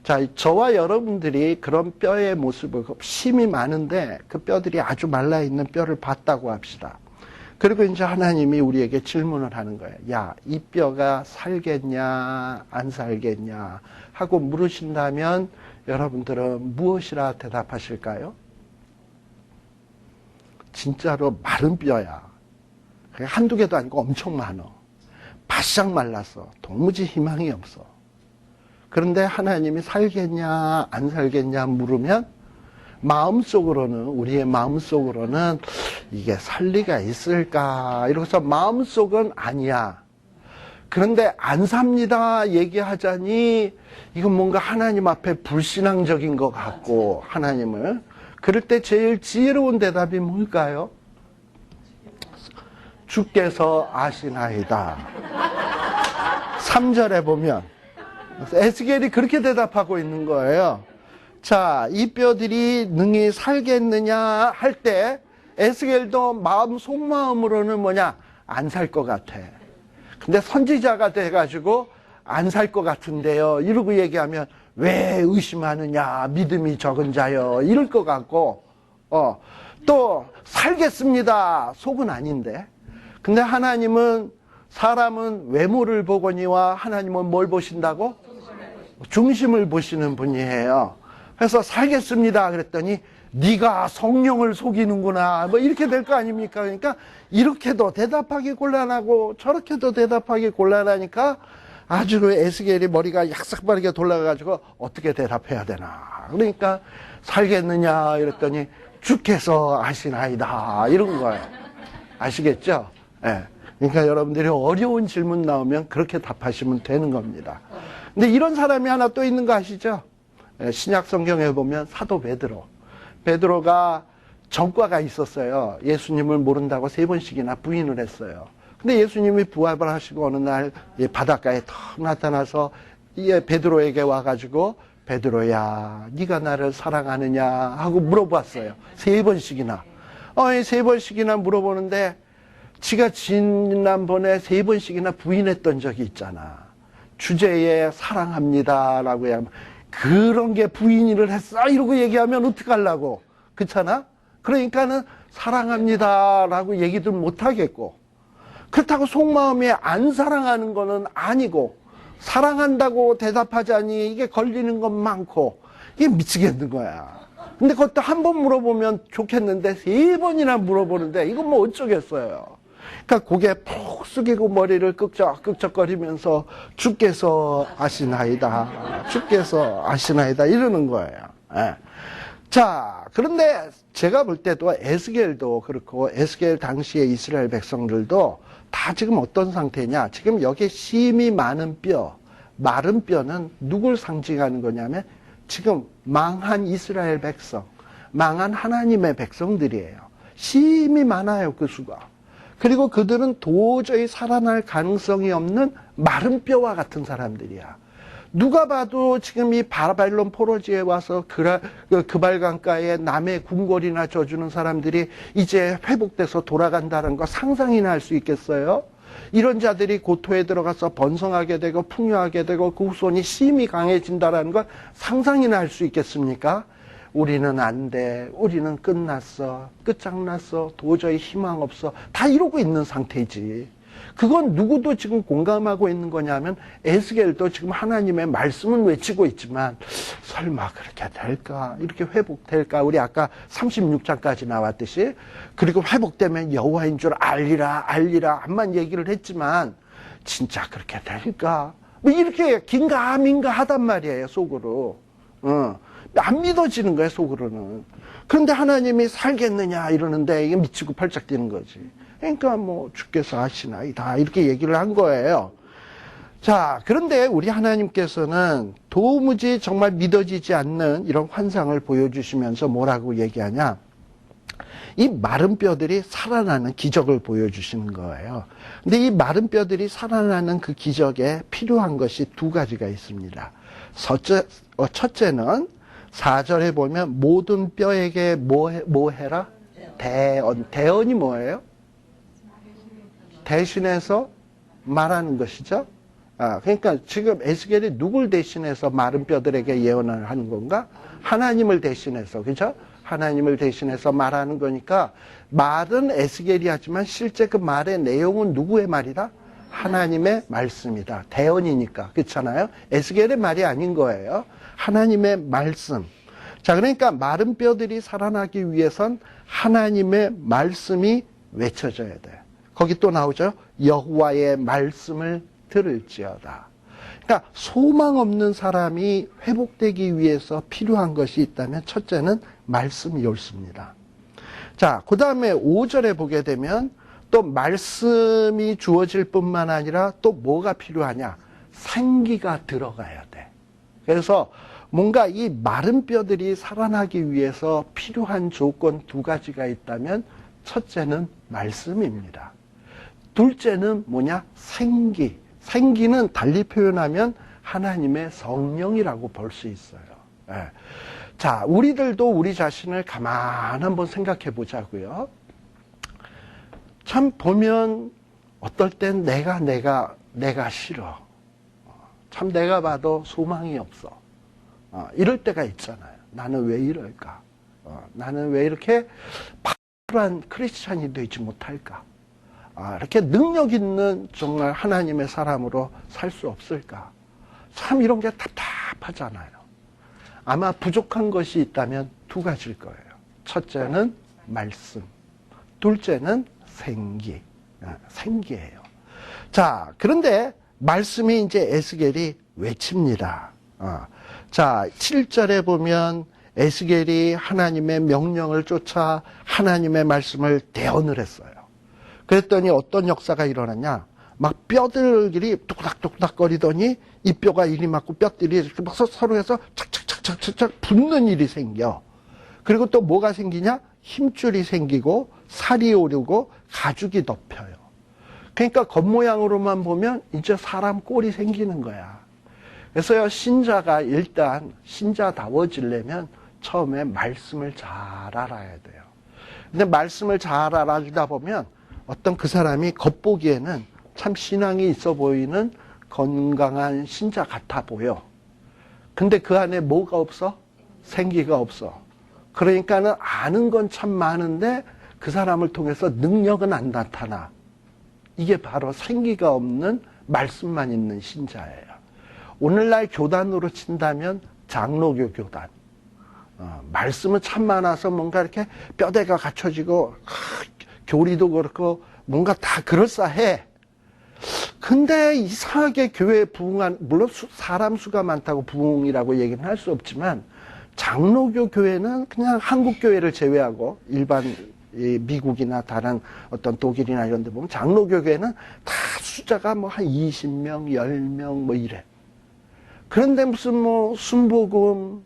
자, 저와 여러분들이 그런 뼈의 모습을, 심이 많은데 그 뼈들이 아주 말라있는 뼈를 봤다고 합시다. 그리고 이제 하나님이 우리에게 질문을 하는 거예요. 야, 이 뼈가 살겠냐, 안 살겠냐 하고 물으신다면 여러분들은 무엇이라 대답하실까요? 진짜로 마른 뼈야. 한두 개도 아니고 엄청 많아. 바싹 말랐어. 도무지 희망이 없어. 그런데 하나님이 살겠냐, 안 살겠냐 물으면 마음속으로는, 우리의 마음속으로는 이게 살 리가 있을까? 이러면서 마음속은 아니야. 그런데 안 삽니다 얘기하자니 이건 뭔가 하나님 앞에 불신앙적인 것 같고, 하나님을. 그럴 때 제일 지혜로운 대답이 뭘까요? 주께서 아시나이다. 3절에 보면 에스겔이 그렇게 대답하고 있는 거예요. 자, 이 뼈들이 능히 살겠느냐 할 때 에스겔도 마음 속마음으로는 뭐냐? 안 살 것 같아. 근데 선지자가 돼가지고 안 살 것 같은데요 이러고 얘기하면 왜 의심하느냐, 믿음이 적은 자여, 이럴 것 같고, 또 살겠습니다 속은 아닌데. 근데 하나님은, 사람은 외모를 보거니와 하나님은 뭘 보신다고? 중심을 보시는 분이에요. 그래서 살겠습니다 그랬더니 네가 성령을 속이는구나 뭐 이렇게 될 거 아닙니까? 그러니까 이렇게도 대답하기 곤란하고 저렇게도 대답하기 곤란하니까 아주 그 에스겔이 머리가 약삭빠르게 돌아가가지고 어떻게 대답해야 되나. 그러니까 살겠느냐 이랬더니 주께서 아시나이다 이런 거예요. 아시겠죠? 예. 그러니까 여러분들이 어려운 질문 나오면 그렇게 답하시면 되는 겁니다. 근데 이런 사람이 하나 또 있는 거 아시죠? 신약 성경에 보면 사도 베드로가 전과가 있었어요. 예수님을 모른다고 3번씩이나 부인을 했어요. 근데 예수님이 부활을 하시고 어느 날 바닷가에 턱 나타나서 베드로에게 와가지고 베드로야 네가 나를 사랑하느냐 하고 물어봤어요. 3번씩이나. 3번씩이나 물어보는데 지가 지난번에 3번씩이나 부인했던 적이 있잖아. 주제에 사랑합니다라고 하면 그런 게 부인을 했어 이러고 얘기하면 어떡하려고, 그렇잖아? 그러니까는 사랑합니다라고 얘기도 못하겠고, 그렇다고 속마음에 안 사랑하는 거는 아니고, 사랑한다고 대답하자니 이게 걸리는 건 많고, 이게 미치겠는 거야. 근데 그것도 한 번 물어보면 좋겠는데 3번이나 물어보는데 이건 뭐 어쩌겠어요. 그러니까 고개 푹 숙이고 머리를 끄적끄적거리면서 주께서 아시나이다, 주께서 아시나이다 이러는 거예요. 예. 자, 그런데 제가 볼 때도 에스겔도 그렇고 에스겔 당시의 이스라엘 백성들도 다 지금 어떤 상태냐, 지금 여기에 심이 많은 뼈, 마른 뼈는 누굴 상징하는 거냐면 지금 망한 이스라엘 백성, 망한 하나님의 백성들이에요. 심이 많아요, 그 수가. 그리고 그들은 도저히 살아날 가능성이 없는 마른 뼈와 같은 사람들이야. 누가 봐도 지금 이 바벨론 포로지에 와서 그발강가에 남의 궁궐이나 져주는 사람들이 이제 회복돼서 돌아간다는 거 상상이나 할 수 있겠어요? 이런 자들이 고토에 들어가서 번성하게 되고 풍요하게 되고 그 후손이 심히 강해진다는 걸 상상이나 할 수 있겠습니까? 우리는 안 돼, 우리는 끝났어, 끝장났어, 도저히 희망 없어, 다 이러고 있는 상태지. 그건 누구도 지금 공감하고 있는 거냐면 에스겔도 지금 하나님의 말씀은 외치고 있지만 설마 그렇게 될까, 이렇게 회복될까. 우리 아까 36장까지 나왔듯이, 그리고 회복되면 여호와인 줄 알리라 알리라 한만 얘기를 했지만 진짜 그렇게 될까, 뭐 이렇게 긴가민가 하단 말이에요, 속으로. 안 믿어지는 거예요, 속으로는. 그런데 하나님이 살겠느냐 이러는데 이게 미치고 팔짝 뛰는 거지. 그러니까 뭐 주께서 아시나이다 이렇게 얘기를 한 거예요. 자, 그런데 우리 하나님께서는 도무지 정말 믿어지지 않는 이런 환상을 보여주시면서 뭐라고 얘기하냐, 이 마른 뼈들이 살아나는 기적을 보여주시는 거예요. 근데 이 마른 뼈들이 살아나는 그 기적에 필요한 것이 2가지가 있습니다. 첫째는 4절에 보면 모든 뼈에게 뭐 해라? 대언. 대언이 뭐예요? 대신해서 말하는 것이죠. 그러니까 지금 에스겔이 누굴 대신해서 마른 뼈들에게 예언을 하는 건가? 하나님을 대신해서, 그죠? 하나님을 대신해서 말하는 거니까 말은 에스겔이 하지만 실제 그 말의 내용은 누구의 말이다? 하나님의 말씀이다. 대언이니까. 그렇잖아요? 에스겔의 말이 아닌 거예요. 하나님의 말씀. 자, 그러니까 마른 뼈들이 살아나기 위해선 하나님의 말씀이 외쳐져야 돼. 거기 또 나오죠. 여호와의 말씀을 들을지어다. 그러니까 소망 없는 사람이 회복되기 위해서 필요한 것이 있다면 첫째는 말씀이 옳습니다. 자, 그 다음에 5절에 보게 되면 또 말씀이 주어질 뿐만 아니라 또 뭐가 필요하냐? 생기가 들어가야 돼. 그래서 뭔가 이 마른 뼈들이 살아나기 위해서 필요한 조건 2가지가 있다면 첫째는 말씀입니다. 둘째는 뭐냐? 생기. 생기는 달리 표현하면 하나님의 성령이라고 볼 수 있어요. 예. 자, 우리들도 우리 자신을 가만 한번 생각해 보자고요. 참 보면 어떨 땐 내가 싫어. 참 내가 봐도 소망이 없어. 이럴 때가 있잖아요. 나는 왜 이럴까? 나는 왜 이렇게 파란 크리스찬이 되지 못할까? 이렇게 능력 있는 정말 하나님의 사람으로 살 수 없을까? 참 이런 게 답답하잖아요. 아마 부족한 것이 있다면 2가지일 거예요. 첫째는 말씀, 둘째는 생기예요. 자, 그런데 말씀이 이제 에스겔이 외칩니다. 자, 7절에 보면 에스겔이 하나님의 명령을 쫓아 하나님의 말씀을 대언을 했어요. 그랬더니 어떤 역사가 일어났냐? 막 뼈들이 뚝딱뚝딱 거리더니 이 뼈가 이리 맞고 뼈들이 이렇게 막 서로 해서 착착착착착 붙는 일이 생겨. 그리고 또 뭐가 생기냐? 힘줄이 생기고 살이 오르고 가죽이 덮여요. 그러니까 겉모양으로만 보면 이제 사람 꼴이 생기는 거야. 그래서요, 신자가 일단 신자다워지려면 처음에 말씀을 잘 알아야 돼요. 근데 말씀을 잘 알아주다 보면 어떤 그 사람이 겉보기에는 참 신앙이 있어 보이는 건강한 신자 같아 보여. 근데 그 안에 뭐가 없어? 생기가 없어. 그러니까는 아는 건 참 많은데 그 사람을 통해서 능력은 안 나타나. 이게 바로 생기가 없는 말씀만 있는 신자예요. 오늘날 교단으로 친다면 장로교 교단. 말씀은 참 많아서 뭔가 이렇게 뼈대가 갖춰지고 교리도 그렇고 뭔가 다 그럴싸해. 근데 이상하게 교회에 부흥한, 물론 사람 수가 많다고 부흥이라고 얘기는 할 수 없지만 장로교 교회는 그냥 한국 교회를 제외하고 일반 미국이나 다른 어떤 독일이나 이런 데 보면 장로교 교회는 다 숫자가 뭐 한 20명, 10명 뭐 이래. 그런데 무슨 뭐 순복음,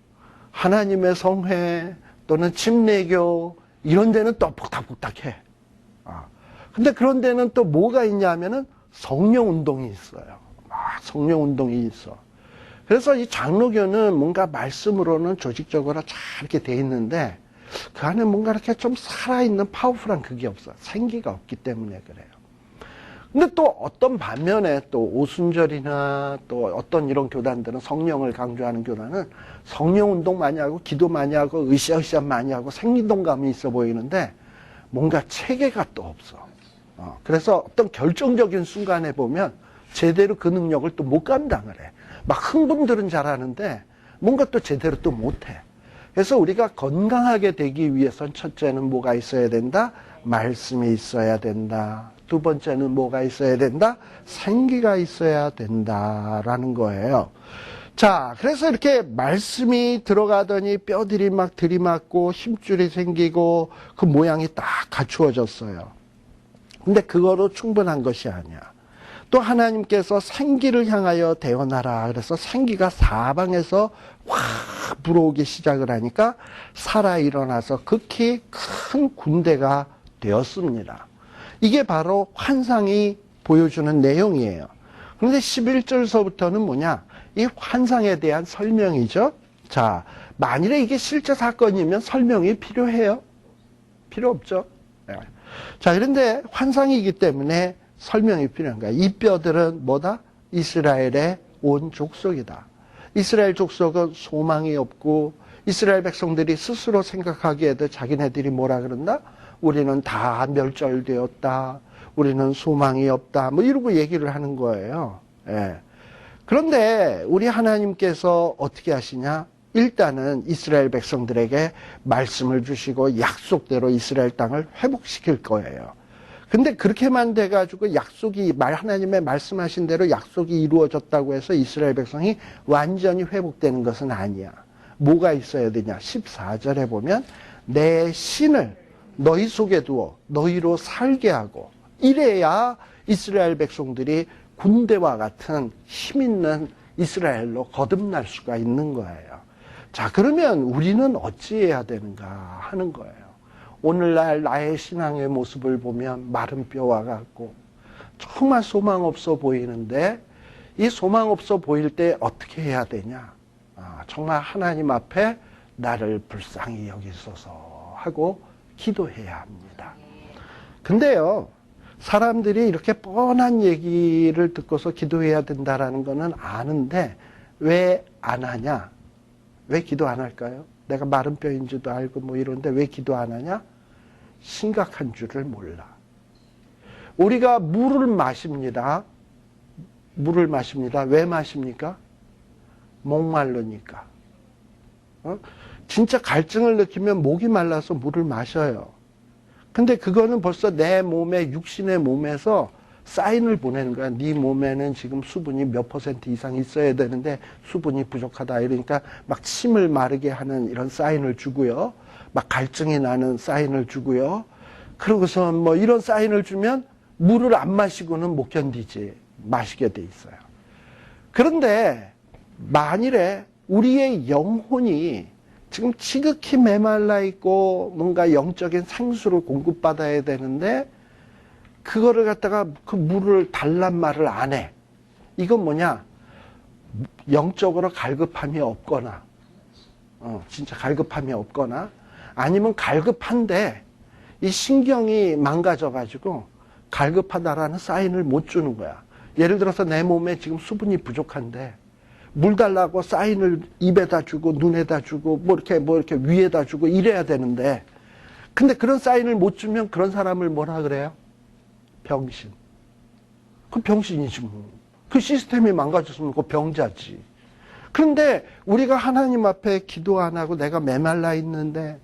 하나님의 성회 또는 침례교 이런 데는 또 복닥복닥해. 근데 그런 데는 또 뭐가 있냐 하면은 성령 운동이 있어요. 성령 운동이 있어. 그래서 이 장로교는 뭔가 말씀으로는 조직적으로 잘 이렇게 돼 있는데 그 안에 뭔가 이렇게 좀 살아있는 파워풀한 그게 없어. 생기가 없기 때문에 그래요. 근데 또 어떤 반면에 또 오순절이나 또 어떤 이런 교단들은 성령을 강조하는 교단은 성령 운동 많이 하고 기도 많이 하고 으쌰으쌰 많이 하고 생리동감이 있어 보이는데 뭔가 체계가 또 없어. 그래서 어떤 결정적인 순간에 보면 제대로 그 능력을 또 못 감당을 해. 막 흥분들은 잘하는데 뭔가 또 제대로 또 못해. 그래서 우리가 건강하게 되기 위해선 첫째는 뭐가 있어야 된다? 말씀이 있어야 된다. 두 번째는 뭐가 있어야 된다? 생기가 있어야 된다라는 거예요. 자, 그래서 이렇게 말씀이 들어가더니 뼈들이 막 들이맞고 힘줄이 생기고 그 모양이 딱 갖추어졌어요. 근데 그거로 충분한 것이 아니야. 또 하나님께서 생기를 향하여 대언하라. 그래서 생기가 사방에서 확 불어오기 시작을 하니까 살아 일어나서 극히 큰 군대가 되었습니다. 이게 바로 환상이 보여주는 내용이에요. 그런데 11절서부터는 뭐냐? 이 환상에 대한 설명이죠. 자, 만일에 이게 실제 사건이면 설명이 필요해요? 필요 없죠. 네. 자, 그런데 환상이기 때문에 설명이 필요한 거야. 이 뼈들은 뭐다? 이스라엘의 온 족속이다. 이스라엘 족속은 소망이 없고 이스라엘 백성들이 스스로 생각하기에도 자기네들이 뭐라 그런다? 우리는 다 멸절되었다. 우리는 소망이 없다. 뭐 이러고 얘기를 하는 거예요. 예. 그런데 우리 하나님께서 어떻게 하시냐? 일단은 이스라엘 백성들에게 말씀을 주시고 약속대로 이스라엘 땅을 회복시킬 거예요. 근데 그렇게만 돼가지고 약속이, 하나님의 말씀하신 대로 약속이 이루어졌다고 해서 이스라엘 백성이 완전히 회복되는 것은 아니야. 뭐가 있어야 되냐? 14절에 보면 내 신을 너희 속에 두어 너희로 살게 하고 이래야 이스라엘 백성들이 군대와 같은 힘 있는 이스라엘로 거듭날 수가 있는 거예요. 자, 그러면 우리는 어찌해야 되는가 하는 거예요. 오늘날 나의 신앙의 모습을 보면 마른 뼈와 같고 정말 소망 없어 보이는데 이 소망 없어 보일 때 어떻게 해야 되냐? 정말 하나님 앞에 나를 불쌍히 여기소서 하고 기도해야 합니다. 근데요, 사람들이 이렇게 뻔한 얘기를 듣고서 기도해야 된다라는 거는 아는데 왜 안 하냐? 왜 기도 안 할까요? 내가 마른 뼈인지도 알고 뭐 이런데 왜 기도 안 하냐? 심각한 줄을 몰라. 우리가 물을 마십니다. 물을 마십니다. 왜 마십니까? 목말르니까. 진짜 갈증을 느끼면 목이 말라서 물을 마셔요. 근데 그거는 벌써 내 몸에, 육신의 몸에서 사인을 보내는 거야. 네 몸에는 지금 수분이 몇 % 이상 있어야 되는데 수분이 부족하다. 이러니까 막 침을 마르게 하는 이런 사인을 주고요. 막 갈증이 나는 사인을 주고요. 그러고서 뭐 이런 사인을 주면 물을 안 마시고는 못 견디지. 마시게 돼 있어요. 그런데 만일에 우리의 영혼이 지금 지극히 메말라 있고 뭔가 영적인 생수를 공급받아야 되는데 그거를 갖다가 그 물을 달란 말을 안 해. 이건 뭐냐? 영적으로 갈급함이 없거나 진짜 갈급함이 없거나 아니면 갈급한데 이 신경이 망가져가지고 갈급하다라는 사인을 못 주는 거야. 예를 들어서 내 몸에 지금 수분이 부족한데 물 달라고 사인을 입에다 주고 눈에다 주고 뭐 이렇게 위에다 주고 이래야 되는데, 근데 그런 사인을 못 주면 그런 사람을 뭐라 그래요? 병신. 그 병신이지 뭐. 그 시스템이 망가졌으면 그 병자지. 그런데 우리가 하나님 앞에 기도 안 하고 내가 메말라 있는데,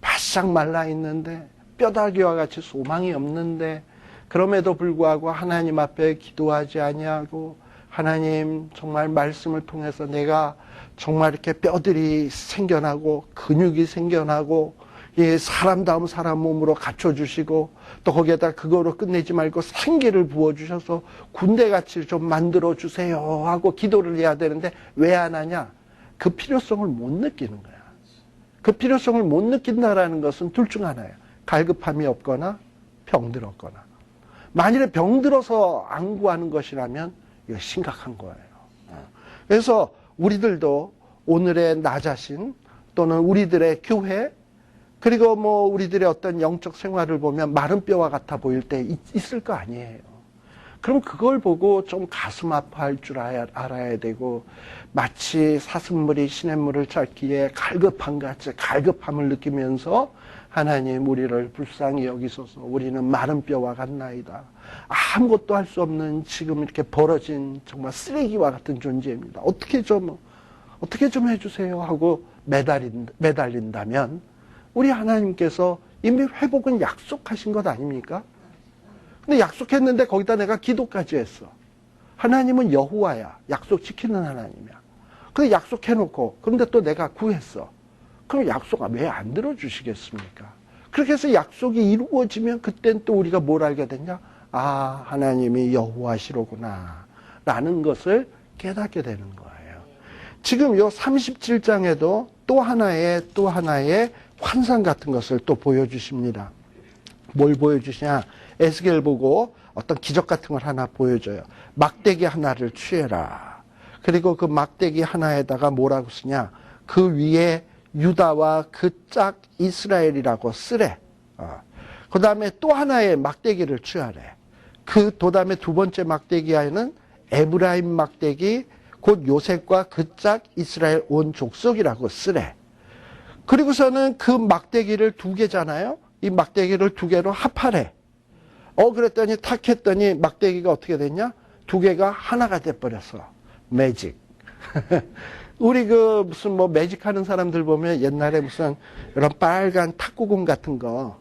바싹 말라 있는데, 뼈다귀와 같이 소망이 없는데, 그럼에도 불구하고 하나님 앞에 기도하지 아니하고, 하나님 정말 말씀을 통해서 내가 정말 이렇게 뼈들이 생겨나고 근육이 생겨나고 사람다운 사람 몸으로 갖춰주시고 또 거기에다 그거로 끝내지 말고 생기를 부어주셔서 군대같이 좀 만들어주세요 하고 기도를 해야 되는데 왜 안 하냐? 그 필요성을 못 느끼는 거야. 그 필요성을 못 느낀다라는 것은 둘 중 하나예요. 갈급함이 없거나 병들었거나. 만일에 병들어서 안 구하는 것이라면 이거 심각한 거예요. 그래서 우리들도 오늘의 나 자신 또는 우리들의 교회 그리고 뭐 우리들의 어떤 영적 생활을 보면 마른 뼈와 같아 보일 때 있을 거 아니에요. 그럼 그걸 보고 좀 가슴 아파할 줄 알아야 되고 마치 사슴물이 시냇물을 찾기에 갈급한 같이 갈급함을 느끼면서 하나님 우리를 불쌍히 여기소서 우리는 마른 뼈와 같나이다. 아무것도 할 수 없는 지금 이렇게 벌어진 정말 쓰레기와 같은 존재입니다. 어떻게 좀 해주세요 하고 매달린다면 우리 하나님께서 이미 회복은 약속하신 것 아닙니까? 근데 약속했는데 거기다 내가 기도까지 했어. 하나님은 여호와야. 약속 지키는 하나님이야. 근데 약속해놓고 그런데 또 내가 구했어. 그럼 약속 왜 안 들어주시겠습니까? 그렇게 해서 약속이 이루어지면 그땐 또 우리가 뭘 알게 됐냐? 아, 하나님이 여호와시로구나 라는 것을 깨닫게 되는 거예요. 지금 요 37장에도 또 하나의 환상 같은 것을 또 보여주십니다. 뭘 보여주시냐? 에스겔 보고 어떤 기적 같은 걸 하나 보여줘요. 막대기 하나를 취해라. 그리고 그 막대기 하나에다가 뭐라고 쓰냐? 그 위에 유다와 그 짝 이스라엘이라고 쓰래. 그 다음에 또 하나의 막대기를 취하래. 그 다음에 두 번째 막대기에는 에브라임 막대기, 곧 요셉과 그 짝 이스라엘 온 족속이라고 쓰래. 그리고서는 그 막대기를 두 개잖아요. 이 막대기를 두 개로 합하래. 그랬더니 탁 했더니 막대기가 어떻게 됐냐? 두 개가 하나가 돼버렸어. 매직. 우리 무슨 매직 하는 사람들 보면 옛날에 무슨 이런 빨간 탁구공 같은 거,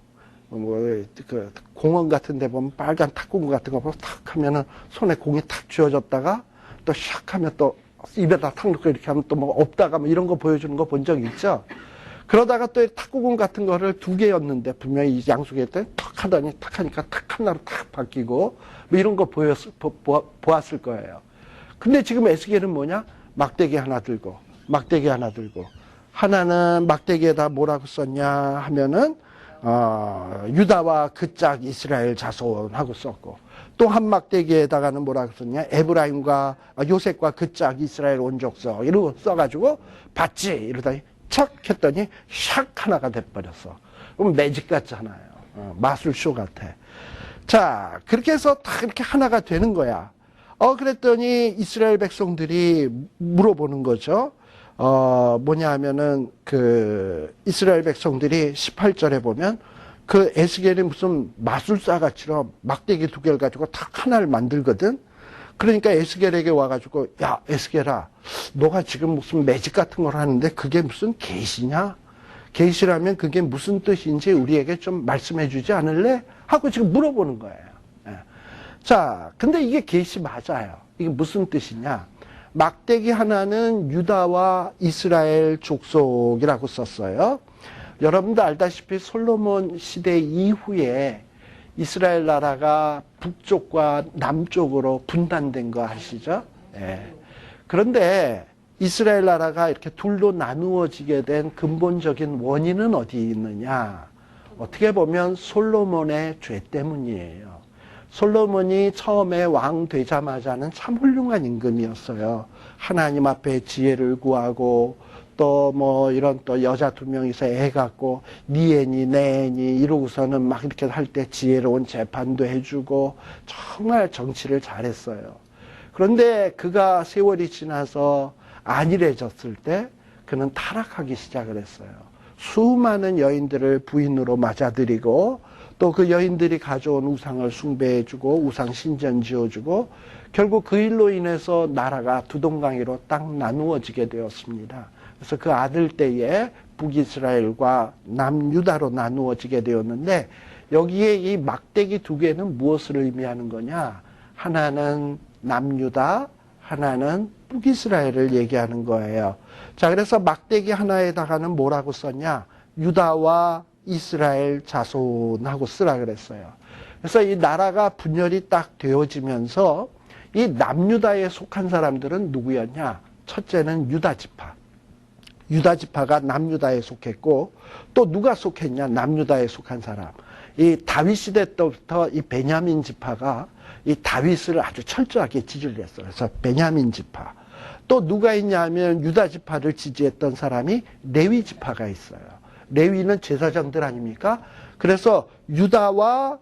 공원 같은 데 보면 빨간 탁구공 같은 거 보면 탁 하면은 손에 공이 탁 쥐어졌다가 또 샥 하면 또 입에다 탁 넣고 이렇게 하면 또 없다가 이런 거 보여주는 거 본 적 있죠? 그러다가 또 탁구공 같은 거를 두 개였는데 분명히 양쪽에 탁 하더니 탁 하니까 탁 하나로 탁 바뀌고 이런 거 보았을 거예요. 근데 지금 에스겔은 뭐냐? 막대기 하나 들고 하나는 막대기에다 뭐라고 썼냐 하면은 유다와 그 짝 이스라엘 자손하고 썼고 또 한 막대기에다가는 뭐라고 썼냐? 에브라임과 요셉과 그 짝 이스라엘 온 족속 이러고 써가지고 봤지 이러더니 척 했더니 샥 하나가 돼버렸어. 그럼 매직 같잖아요. 마술쇼 같아. 자, 그렇게 해서 다 이렇게 하나가 되는 거야. 그랬더니 이스라엘 백성들이 물어보는 거죠. 뭐냐 하면은 이스라엘 백성들이 18절에 보면 그 에스겔이 무슨 마술사같이럼 막대기 두 개를 가지고 탁 하나를 만들거든. 그러니까 에스겔에게 와가지고 야 에스겔아 너가 지금 무슨 매직 같은 걸 하는데 그게 무슨 계시냐? 계시라면 그게 무슨 뜻인지 우리에게 좀 말씀해 주지 않을래? 하고 지금 물어보는 거예요. 자, 근데 이게 계시 맞아요. 이게 무슨 뜻이냐? 막대기 하나는 유다와 이스라엘 족속이라고 썼어요. 여러분도 알다시피 솔로몬 시대 이후에 이스라엘 나라가 북쪽과 남쪽으로 분단된 거 아시죠? 그런데 이스라엘 나라가 이렇게 둘로 나누어지게 된 근본적인 원인은 어디 있느냐? 어떻게 보면 솔로몬의 죄 때문이에요. 솔로몬이 처음에 왕 되자마자는 참 훌륭한 임금이었어요. 하나님 앞에 지혜를 구하고 또 이런 또 여자 두 명이서 애 갖고 네 애니 내 애니 이러고서는 막 이렇게 할 때 지혜로운 재판도 해주고 정말 정치를 잘했어요. 그런데 그가 세월이 지나서 안일해졌을 때 그는 타락하기 시작을 했어요. 수많은 여인들을 부인으로 맞아들이고 또 그 여인들이 가져온 우상을 숭배해주고 우상 신전 지어주고 결국 그 일로 인해서 나라가 두 동강이로 딱 나누어지게 되었습니다. 그래서 그 아들 때에 북이스라엘과 남유다로 나누어지게 되었는데 여기에 이 막대기 두 개는 무엇을 의미하는 거냐? 하나는 남유다, 하나는 북이스라엘을 얘기하는 거예요. 자, 그래서 막대기 하나에다가는 뭐라고 썼냐? 유다와 이스라엘 자손하고 쓰라 그랬어요. 그래서 이 나라가 분열이 딱 되어지면서 이 남유다에 속한 사람들은 누구였냐? 첫째는 유다 지파. 유다 지파가 남유다에 속했고 또 누가 속했냐? 남유다에 속한 사람. 이 다윗 시대 때부터 이 베냐민 지파가 이 다윗을 아주 철저하게 지지를 했어요. 그래서 베냐민 지파. 또 누가 있냐면 유다 지파를 지지했던 사람이 레위 지파가 있어요. 레위는 제사장들 아닙니까? 그래서 유다와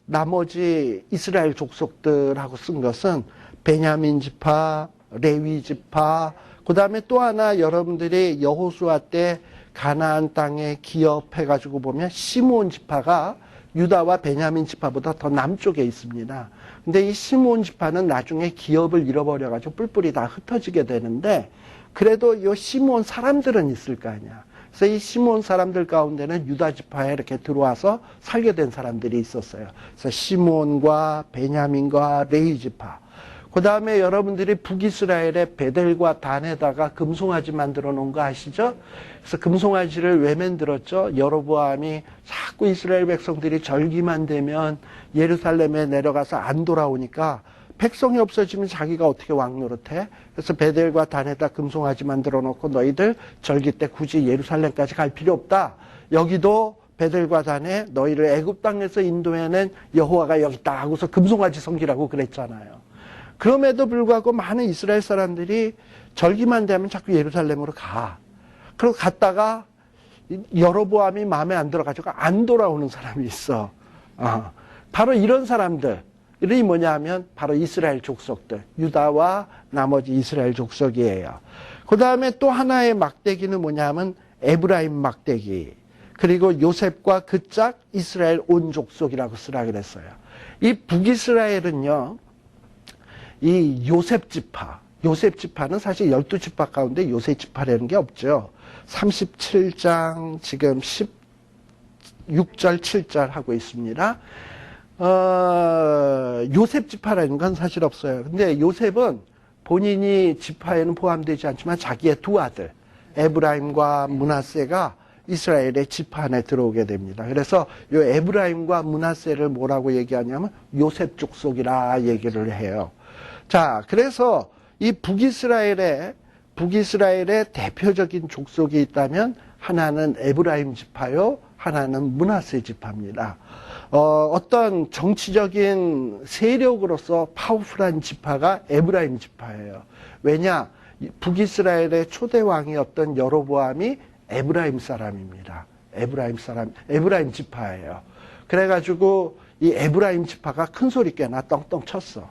나머지 이스라엘 족속들하고 쓴 것은 베냐민 지파, 레위 지파, 그 다음에 또 하나 여러분들이 여호수아 때 가나안 땅에 기업해가지고 보면 시므온 지파가 유다와 베냐민 지파보다 더 남쪽에 있습니다. 근데 이 시므온 지파는 나중에 기업을 잃어버려가지고 뿔뿔이 다 흩어지게 되는데 그래도 이 시므온 사람들은 있을 거 아니야. 그래서 이 시므온 사람들 가운데는 유다 지파에 이렇게 들어와서 살게 된 사람들이 있었어요. 그래서 시므온과 베냐민과 레위 지파. 그 다음에 여러분들이 북이스라엘의 베델과 단에다가 금송아지 만들어 놓은 거 아시죠? 그래서 금송아지를 왜 만들었죠? 여로보암이 자꾸 이스라엘 백성들이 절기만 되면 예루살렘에 내려가서 안 돌아오니까 백성이 없어지면 자기가 어떻게 왕 노릇해? 그래서 베델과 단에다 금송아지 만들어 놓고 너희들 절기 때 굳이 예루살렘까지 갈 필요 없다. 여기도 베델과 단에 너희를 애굽 땅에서 인도해낸 여호와가 여기 있다 하고서 금송아지 섬기라고 그랬잖아요. 그럼에도 불구하고 많은 이스라엘 사람들이 절기만 되면 자꾸 예루살렘으로 가. 그리고 갔다가 여로보암이 마음에 안 들어가지고 안 돌아오는 사람이 있어. 바로 이런 사람들이 뭐냐면 바로 이스라엘 족속들. 유다와 나머지 이스라엘 족속이에요. 그 다음에 또 하나의 막대기는 뭐냐면 에브라임 막대기. 그리고 요셉과 그 짝 이스라엘 온 족속이라고 쓰라 그랬어요. 이 북이스라엘은요. 이 요셉 지파는 사실 12지파 가운데 요셉 지파라는 게 없죠. 37장 지금 16절 7절 하고 있습니다. 요셉 지파라는 건 사실 없어요. 근데 요셉은 본인이 지파에는 포함되지 않지만 자기의 두 아들 에브라임과 므낫세가 이스라엘의 지파 안에 들어오게 됩니다. 그래서 이 에브라임과 므낫세를 뭐라고 얘기하냐면 요셉 족속이라 얘기를 해요. 자, 그래서 이 북이스라엘의 대표적인 족속이 있다면 하나는 에브라임 지파요, 하나는 므낫세 지파입니다. 어떤 정치적인 세력으로서 파워풀한 지파가 에브라임 지파예요. 왜냐? 북이스라엘의 초대 왕이었던 여로보암이 에브라임 사람입니다. 에브라임 지파예요. 그래가지고 이 에브라임 지파가 큰 소리 꽤나 떵떵 쳤어.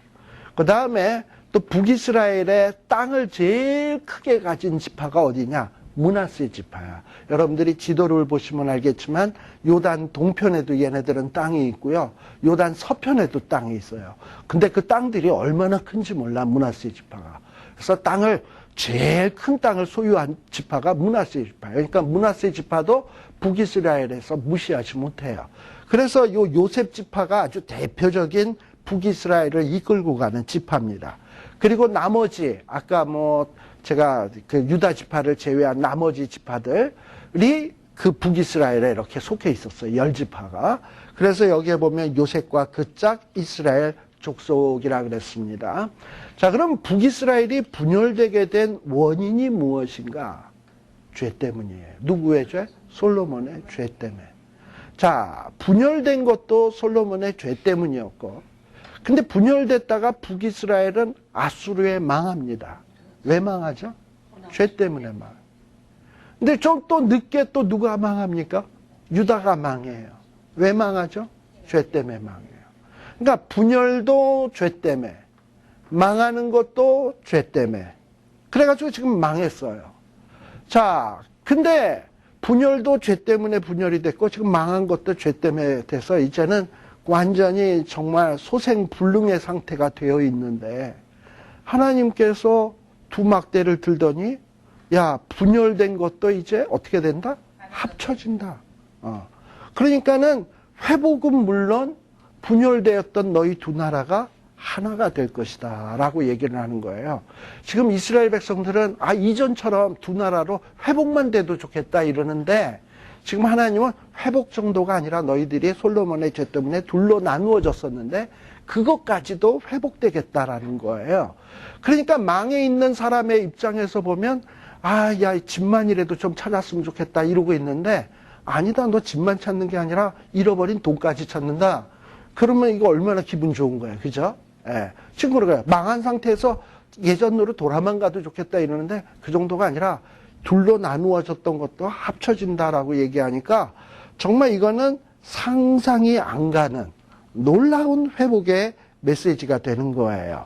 그 다음에 또 북이스라엘의 땅을 제일 크게 가진 지파가 어디냐? 므낫세 지파야. 여러분들이 지도를 보시면 알겠지만 요단 동편에도 얘네들은 땅이 있고요. 요단 서편에도 땅이 있어요. 근데 그 땅들이 얼마나 큰지 몰라, 므낫세 지파가. 그래서 제일 큰 땅을 소유한 지파가 므낫세 지파예요. 그러니까 므낫세 지파도 북이스라엘에서 무시하지 못해요. 그래서 요 요셉 지파가 아주 대표적인 북이스라엘을 이끌고 가는 지파입니다. 그리고 나머지 아까 제가 그 유다 지파를 제외한 나머지 지파들이 그 북이스라엘에 이렇게 속해 있었어요. 10지파가. 그래서 여기에 보면 요셉과 그 짝 이스라엘 족속이라 그랬습니다. 자, 그럼 북이스라엘이 분열되게 된 원인이 무엇인가? 죄 때문이에요. 누구의 죄? 솔로몬의 죄 때문에. 자, 분열된 것도 솔로몬의 죄 때문이었고, 근데 분열됐다가 북이스라엘은 아수르에 망합니다. 왜 망하죠? 죄 때문에 망해요. 근데 좀 또 늦게 또 누가 망합니까? 유다가 망해요. 왜 망하죠? 죄 때문에 망해요. 그러니까 분열도 죄 때문에, 망하는 것도 죄 때문에. 그래가지고 지금 망했어요. 자, 근데 분열도 죄 때문에 분열이 됐고 지금 망한 것도 죄 때문에 돼서 이제는 완전히 정말 소생불능의 상태가 되어 있는데 하나님께서 두 막대를 들더니 야, 분열된 것도 이제 어떻게 된다? 합쳐진다. 그러니까는 회복은 물론 분열되었던 너희 두 나라가 하나가 될 것이다 라고 얘기를 하는 거예요. 지금 이스라엘 백성들은 이전처럼 두 나라로 회복만 돼도 좋겠다 이러는데 지금 하나님은 회복 정도가 아니라 너희들이 솔로몬의 죄 때문에 둘로 나누어졌었는데 그것까지도 회복되겠다라는 거예요. 그러니까 망해 있는 사람의 입장에서 보면 야, 집만이라도 좀 찾았으면 좋겠다 이러고 있는데 아니다, 너 집만 찾는 게 아니라 잃어버린 돈까지 찾는다. 그러면 이거 얼마나 기분 좋은 거예요. 그죠? 예. 지금 그러고요. 망한 상태에서 예전으로 돌아만 가도 좋겠다 이러는데 그 정도가 아니라 둘로 나누어졌던 것도 합쳐진다라고 얘기하니까 정말 이거는 상상이 안 가는 놀라운 회복의 메시지가 되는 거예요.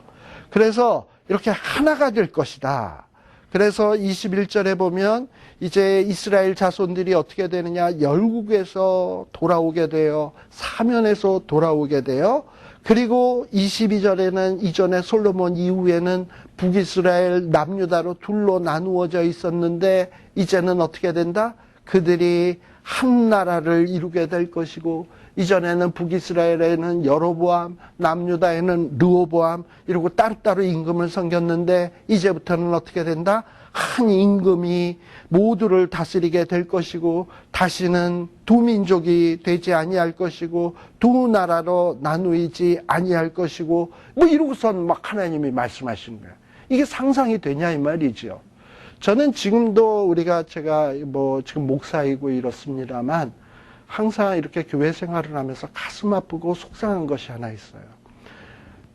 그래서 이렇게 하나가 될 것이다. 그래서 21절에 보면 이제 이스라엘 자손들이 어떻게 되느냐, 열국에서 돌아오게 돼요. 사면에서 돌아오게 돼요. 그리고 22절에는 이전에 솔로몬 이후에는 북이스라엘 남유다로 둘로 나누어져 있었는데 이제는 어떻게 된다? 그들이 한 나라를 이루게 될 것이고 이전에는 북이스라엘에는 여로보암, 남유다에는 르호보암 이러고 따로따로 임금을 섬겼는데 이제부터는 어떻게 된다? 한 임금이 모두를 다스리게 될 것이고 다시는 두 민족이 되지 아니할 것이고 두 나라로 나누이지 아니할 것이고 뭐 이러고선 막 하나님이 말씀하시는 거예요. 이게 상상이 되냐 이 말이죠. 저는 지금도 제가 지금 목사이고 이렇습니다만 항상 이렇게 교회 생활을 하면서 가슴 아프고 속상한 것이 하나 있어요.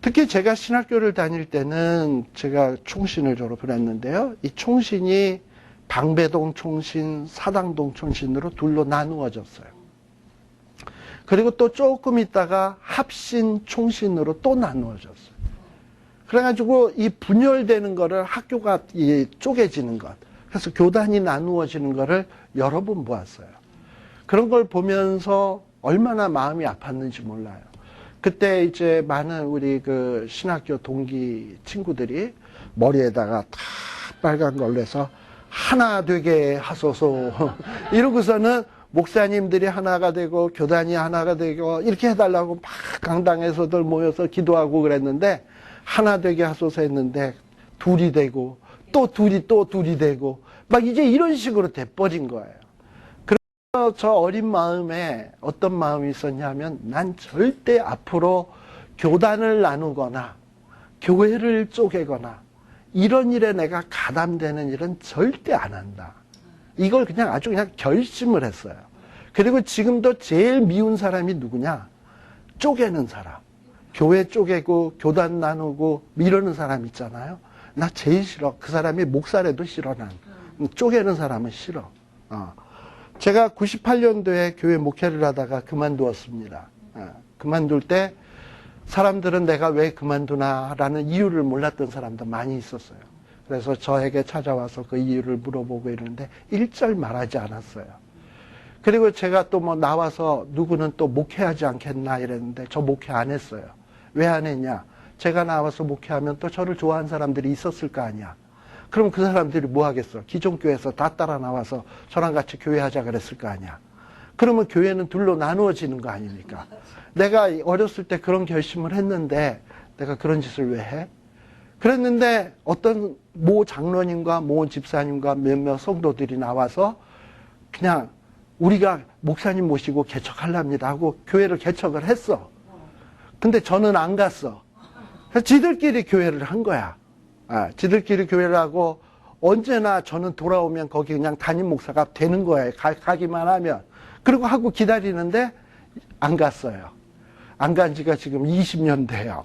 특히 제가 신학교를 다닐 때는 제가 총신을 졸업을 했는데요. 이 총신이 방배동 총신, 사당동 총신으로 둘로 나누어졌어요. 그리고 또 조금 있다가 합신 총신으로 또 나누어졌어요. 그래가지고 이 분열되는 거를 학교가 쪼개지는 것, 그래서 교단이 나누어지는 거를 여러 번 보았어요. 그런 걸 보면서 얼마나 마음이 아팠는지 몰라요. 그때 이제 많은 우리 신학교 동기 친구들이 머리에다가 다 빨간 걸로 해서 하나 되게 하소서 이러고서는 목사님들이 하나가 되고 교단이 하나가 되고 이렇게 해달라고 막 강당에서들 모여서 기도하고 그랬는데 하나 되게 하소서 했는데 둘이 되고 또 둘이 되고 막 이제 이런 식으로 돼버린 거예요. 그래서 저 어린 마음에 어떤 마음이 있었냐면 난 절대 앞으로 교단을 나누거나 교회를 쪼개거나 이런 일에 내가 가담되는 일은 절대 안 한다. 이걸 아주 그냥 결심을 했어요. 그리고 지금도 제일 미운 사람이 누구냐? 쪼개는 사람. 교회 쪼개고 교단 나누고 이러는 사람 있잖아요. 나 제일 싫어. 그 사람이 목사라도 싫어. 난 쪼개는 사람은 싫어. 제가 98년도에 교회 목회를 하다가 그만두었습니다. 그만둘 때 사람들은 내가 왜 그만두나라는 이유를 몰랐던 사람도 많이 있었어요. 그래서 저에게 찾아와서 그 이유를 물어보고 이러는데 일절 말하지 않았어요. 그리고 제가 또 나와서 누구는 또 목회하지 않겠나 이랬는데 저 목회 안 했어요. 왜 안 했냐? 제가 나와서 목회하면 또 저를 좋아하는 사람들이 있었을 거 아니야. 그럼 그 사람들이 뭐 하겠어? 기존 교회에서 다 따라 나와서 저랑 같이 교회하자 그랬을 거 아니야. 그러면 교회는 둘로 나누어지는 거 아닙니까? 내가 어렸을 때 그런 결심을 했는데 내가 그런 짓을 왜 해? 그랬는데 어떤 모 장로님과 모 집사님과 몇몇 성도들이 나와서 그냥 우리가 목사님 모시고 개척하랍니다 하고 교회를 개척을 했어. 근데 저는 안 갔어. 그래서 지들끼리 교회를 한 거야. 지들끼리 교회를 하고 언제나 저는 돌아오면 거기 그냥 담임 목사가 되는 거예요. 가기만 하면. 그리고 하고 기다리는데 안 갔어요. 안 간 지가 지금 20년 돼요.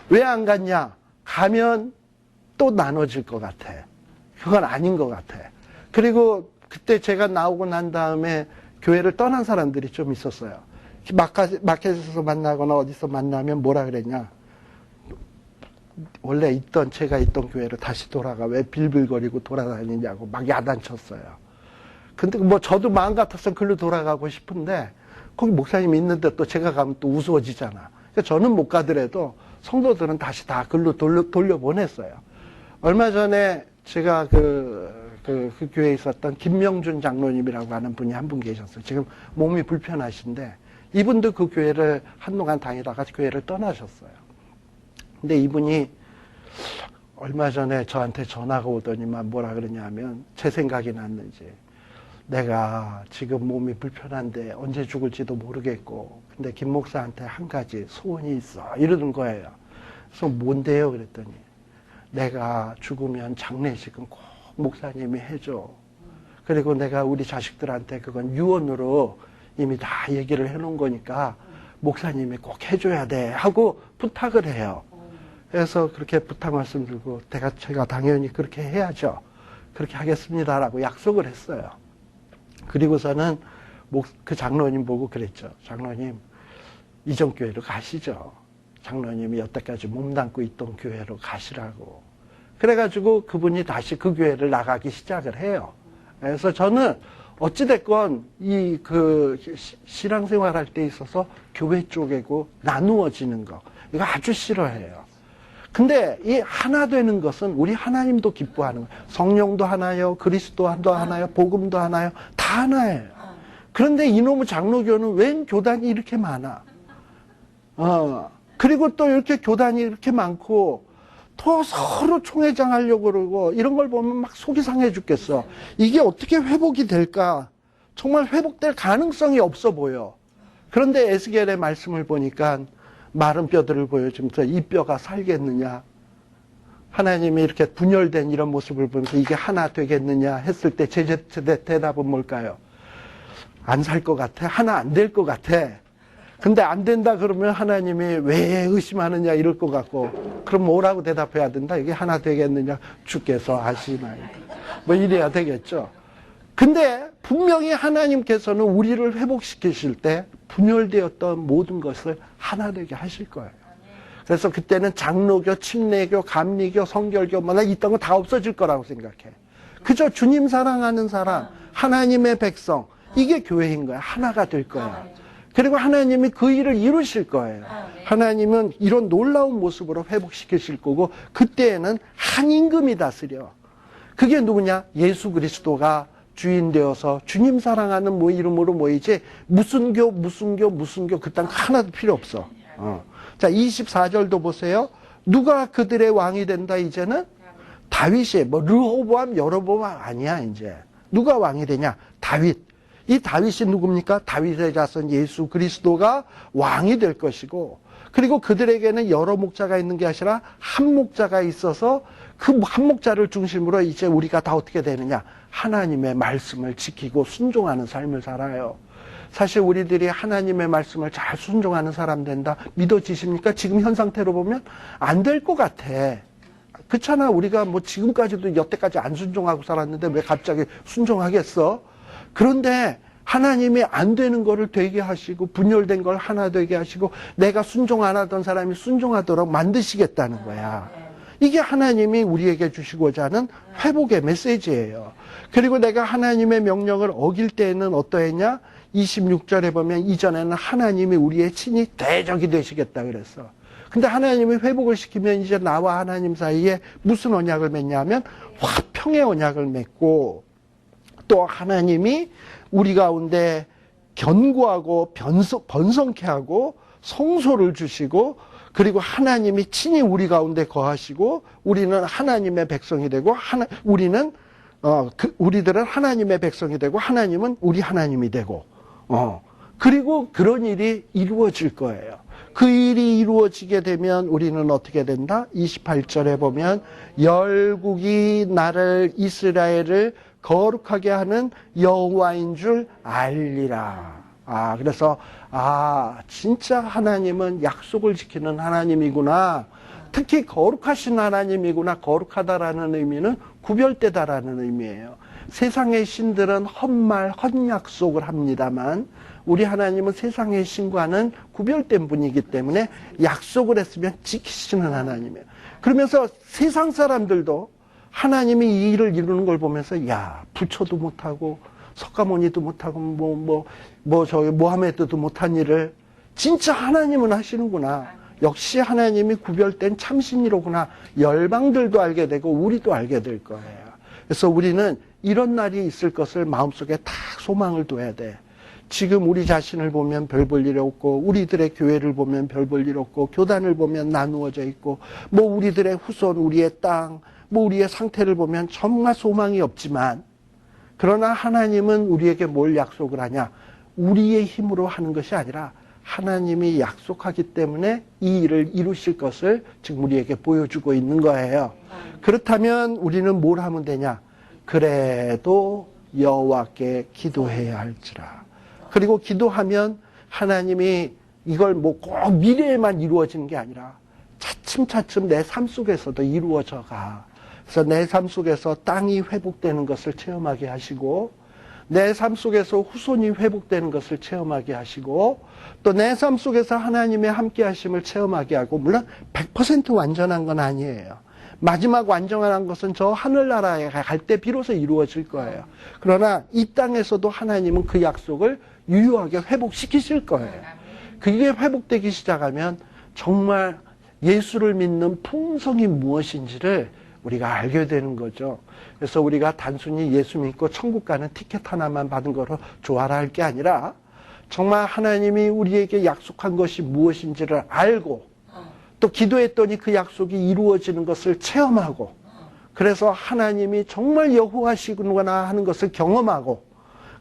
왜 안 갔냐? 가면 또 나눠질 것 같아. 그건 아닌 것 같아. 그리고 그때 제가 나오고 난 다음에 교회를 떠난 사람들이 좀 있었어요. 마켓에서 만나거나 어디서 만나면 뭐라 그랬냐? 원래 제가 있던 교회로 다시 돌아가. 왜 빌빌거리고 돌아다니냐고 막 야단쳤어요. 근데 뭐 저도 마음 같아서 글로 돌아가고 싶은데 거기 목사님이 있는데 또 제가 가면 또 우스워지잖아. 그러니까 저는 못 가더라도 성도들은 다시 다 글로 돌려보냈어요. 얼마 전에 제가 그 교회에 있었던 김명준 장로님이라고 하는 분이 한 분 계셨어요. 지금 몸이 불편하신데 이분도 그 교회를 한동안 다니다가 교회를 떠나셨어요. 근데 이분이 얼마 전에 저한테 전화가 오더니만 뭐라 그러냐면 제 생각이 났는지 내가 지금 몸이 불편한데 언제 죽을지도 모르겠고 근데 김 목사한테 한 가지 소원이 있어 이러는 거예요. 그래서 뭔데요? 그랬더니 내가 죽으면 장례식은 꼭 목사님이 해줘. 그리고 내가 우리 자식들한테 그건 유언으로 이미 다 얘기를 해놓은 거니까 목사님이 꼭 해줘야 돼 하고 부탁을 해요. 그래서 그렇게 부탁 말씀드리고 제가 당연히 그렇게 해야죠. 그렇게 하겠습니다라고 약속을 했어요. 그리고서는 그 장로님 보고 그랬죠. 장로님 이전 교회로 가시죠. 장로님이 여태까지 몸담고 있던 교회로 가시라고. 그래가지고 그분이 다시 그 교회를 나가기 시작을 해요. 그래서 저는 어찌됐건 신앙생활 할 때 있어서 교회 쪼개고 나누어지는 거 이거 아주 싫어해요. 근데 이 하나 되는 것은 우리 하나님도 기뻐하는 거예요. 성령도 하나요, 그리스도도 하나요, 복음도 하나요, 다 하나예요. 그런데 이놈의 장로교는 웬 교단이 이렇게 많아? 그리고 또 이렇게 교단이 이렇게 많고 또 서로 총회장 하려고 그러고 이런 걸 보면 막 속이 상해 죽겠어. 이게 어떻게 회복이 될까? 정말 회복될 가능성이 없어 보여. 그런데 에스겔의 말씀을 보니까 마른 뼈들을 보여주면서 이 뼈가 살겠느냐? 하나님이 이렇게 분열된 이런 모습을 보면서 이게 하나 되겠느냐 했을 때 제 대답은 뭘까요? 안 살 것 같아? 하나 안 될 것 같아? 근데 안 된다 그러면 하나님이 왜 의심하느냐 이럴 것 같고 그럼 뭐라고 대답해야 된다? 이게 하나 되겠느냐? 주께서 아시나요? 뭐 이래야 되겠죠. 근데 분명히 하나님께서는 우리를 회복시키실 때 분열되었던 모든 것을 하나 되게 하실 거예요. 그래서 그때는 장로교, 침례교, 감리교, 성결교 뭐 있던 거 다 없어질 거라고 생각해. 그저 주님 사랑하는 사람, 하나님의 백성 이게 교회인 거야. 하나가 될 거야. 그리고 하나님이 그 일을 이루실 거예요. 하나님은 이런 놀라운 모습으로 회복시키실 거고 그때에는 한 임금이 다스려. 그게 누구냐? 예수 그리스도가 주인 되어서 주님 사랑하는 이름으로 모이지 무슨 교 그딴 거 하나도 필요 없어. 자 24절도 보세요. 누가 그들의 왕이 된다 이제는? 다윗이 르호보암 여로보암 아니야 이제. 누가 왕이 되냐? 다윗. 이 다윗이 누굽니까? 다윗의 자손 예수 그리스도가 왕이 될 것이고 그리고 그들에게는 여러 목자가 있는 게 아니라 한 목자가 있어서 그 한 목자를 중심으로 이제 우리가 다 어떻게 되느냐? 하나님의 말씀을 지키고 순종하는 삶을 살아요. 사실 우리들이 하나님의 말씀을 잘 순종하는 사람 된다 믿어지십니까? 지금 현 상태로 보면 안 될 것 같아. 그렇잖아. 우리가 지금까지도 여태까지 안 순종하고 살았는데 왜 갑자기 순종하겠어? 그런데 하나님이 안 되는 거를 되게 하시고 분열된 걸 하나 되게 하시고 내가 순종 안 하던 사람이 순종하도록 만드시겠다는 거야. 이게 하나님이 우리에게 주시고자 하는 회복의 메시지예요. 그리고 내가 하나님의 명령을 어길 때에는 어떠했냐? 26절에 보면 이전에는 하나님이 우리의 친히 대적이 되시겠다 그랬어. 근데 하나님이 회복을 시키면 이제 나와 하나님 사이에 무슨 언약을 맺냐면 화평의 언약을 맺고 또 하나님이 우리 가운데 견고하고 번성케 하고 성소를 주시고 그리고 하나님이 친히 우리 가운데 거하시고 우리는 하나님의 백성이 되고 우리들은 하나님의 백성이 되고 하나님은 우리 하나님이 되고 그리고 그런 일이 이루어질 거예요. 그 일이 이루어지게 되면 우리는 어떻게 된다? 28절에 보면 열국이 나를 이스라엘을 거룩하게 하는 여호와인 줄 알리라. 그래서 진짜 하나님은 약속을 지키는 하나님이구나. 특히 거룩하신 하나님이구나. 거룩하다라는 의미는 구별되다라는 의미예요. 세상의 신들은 헛말, 헛약속을 합니다만 우리 하나님은 세상의 신과는 구별된 분이기 때문에 약속을 했으면 지키시는 하나님이에요. 그러면서 세상 사람들도 하나님이 이 일을 이루는 걸 보면서 야, 부처도 못하고 석가모니도 못하고 저기 모하메드도 못한 일을 진짜 하나님은 하시는구나. 역시 하나님이 구별된 참신이로구나. 열방들도 알게 되고 우리도 알게 될 거예요. 그래서 우리는 이런 날이 있을 것을 마음속에 다 소망을 둬야 돼. 지금 우리 자신을 보면 별 볼 일 없고, 우리들의 교회를 보면 별 볼 일 없고, 교단을 보면 나누어져 있고, 우리들의 후손, 우리의 땅, 우리의 상태를 보면 정말 소망이 없지만, 그러나 하나님은 우리에게 뭘 약속을 하냐? 우리의 힘으로 하는 것이 아니라 하나님이 약속하기 때문에 이 일을 이루실 것을 지금 우리에게 보여주고 있는 거예요. 그렇다면 우리는 뭘 하면 되냐? 그래도 여호와께 기도해야 할지라. 그리고 기도하면 하나님이 이걸 꼭 미래에만 이루어지는 게 아니라 차츰차츰 내 삶 속에서도 이루어져 가. 그래서 내 삶 속에서 땅이 회복되는 것을 체험하게 하시고, 내 삶 속에서 후손이 회복되는 것을 체험하게 하시고, 또 내 삶 속에서 하나님의 함께 하심을 체험하게 하고, 물론 100% 완전한 건 아니에요. 마지막 완전한 것은 저 하늘나라에 갈 때 비로소 이루어질 거예요. 그러나 이 땅에서도 하나님은 그 약속을 유효하게 회복시키실 거예요. 그게 회복되기 시작하면 정말 예수를 믿는 풍성이 무엇인지를 우리가 알게 되는 거죠. 그래서 우리가 단순히 예수 믿고 천국 가는 티켓 하나만 받은 거로 좋아라 할 게 아니라 정말 하나님이 우리에게 약속한 것이 무엇인지를 알고 또 기도했더니 그 약속이 이루어지는 것을 체험하고, 그래서 하나님이 정말 여호와시구나 하는 것을 경험하고,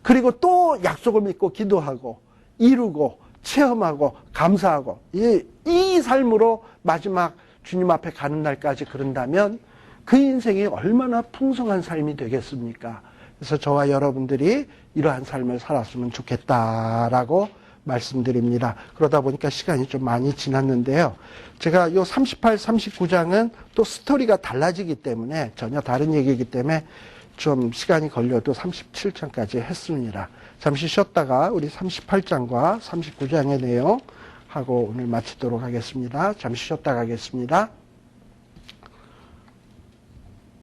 그리고 또 약속을 믿고 기도하고 이루고 체험하고 감사하고, 이 삶으로 마지막 주님 앞에 가는 날까지 그런다면 그 인생이 얼마나 풍성한 삶이 되겠습니까? 그래서 저와 여러분들이 이러한 삶을 살았으면 좋겠다라고 말씀드립니다. 그러다 보니까 시간이 좀 많이 지났는데요. 제가 요 38, 39장은 또 스토리가 달라지기 때문에 전혀 다른 얘기이기 때문에 좀 시간이 걸려도 37장까지 했습니다. 잠시 쉬었다가 우리 38장과 39장의 내용 하고 오늘 마치도록 하겠습니다. 잠시 쉬었다 가겠습니다.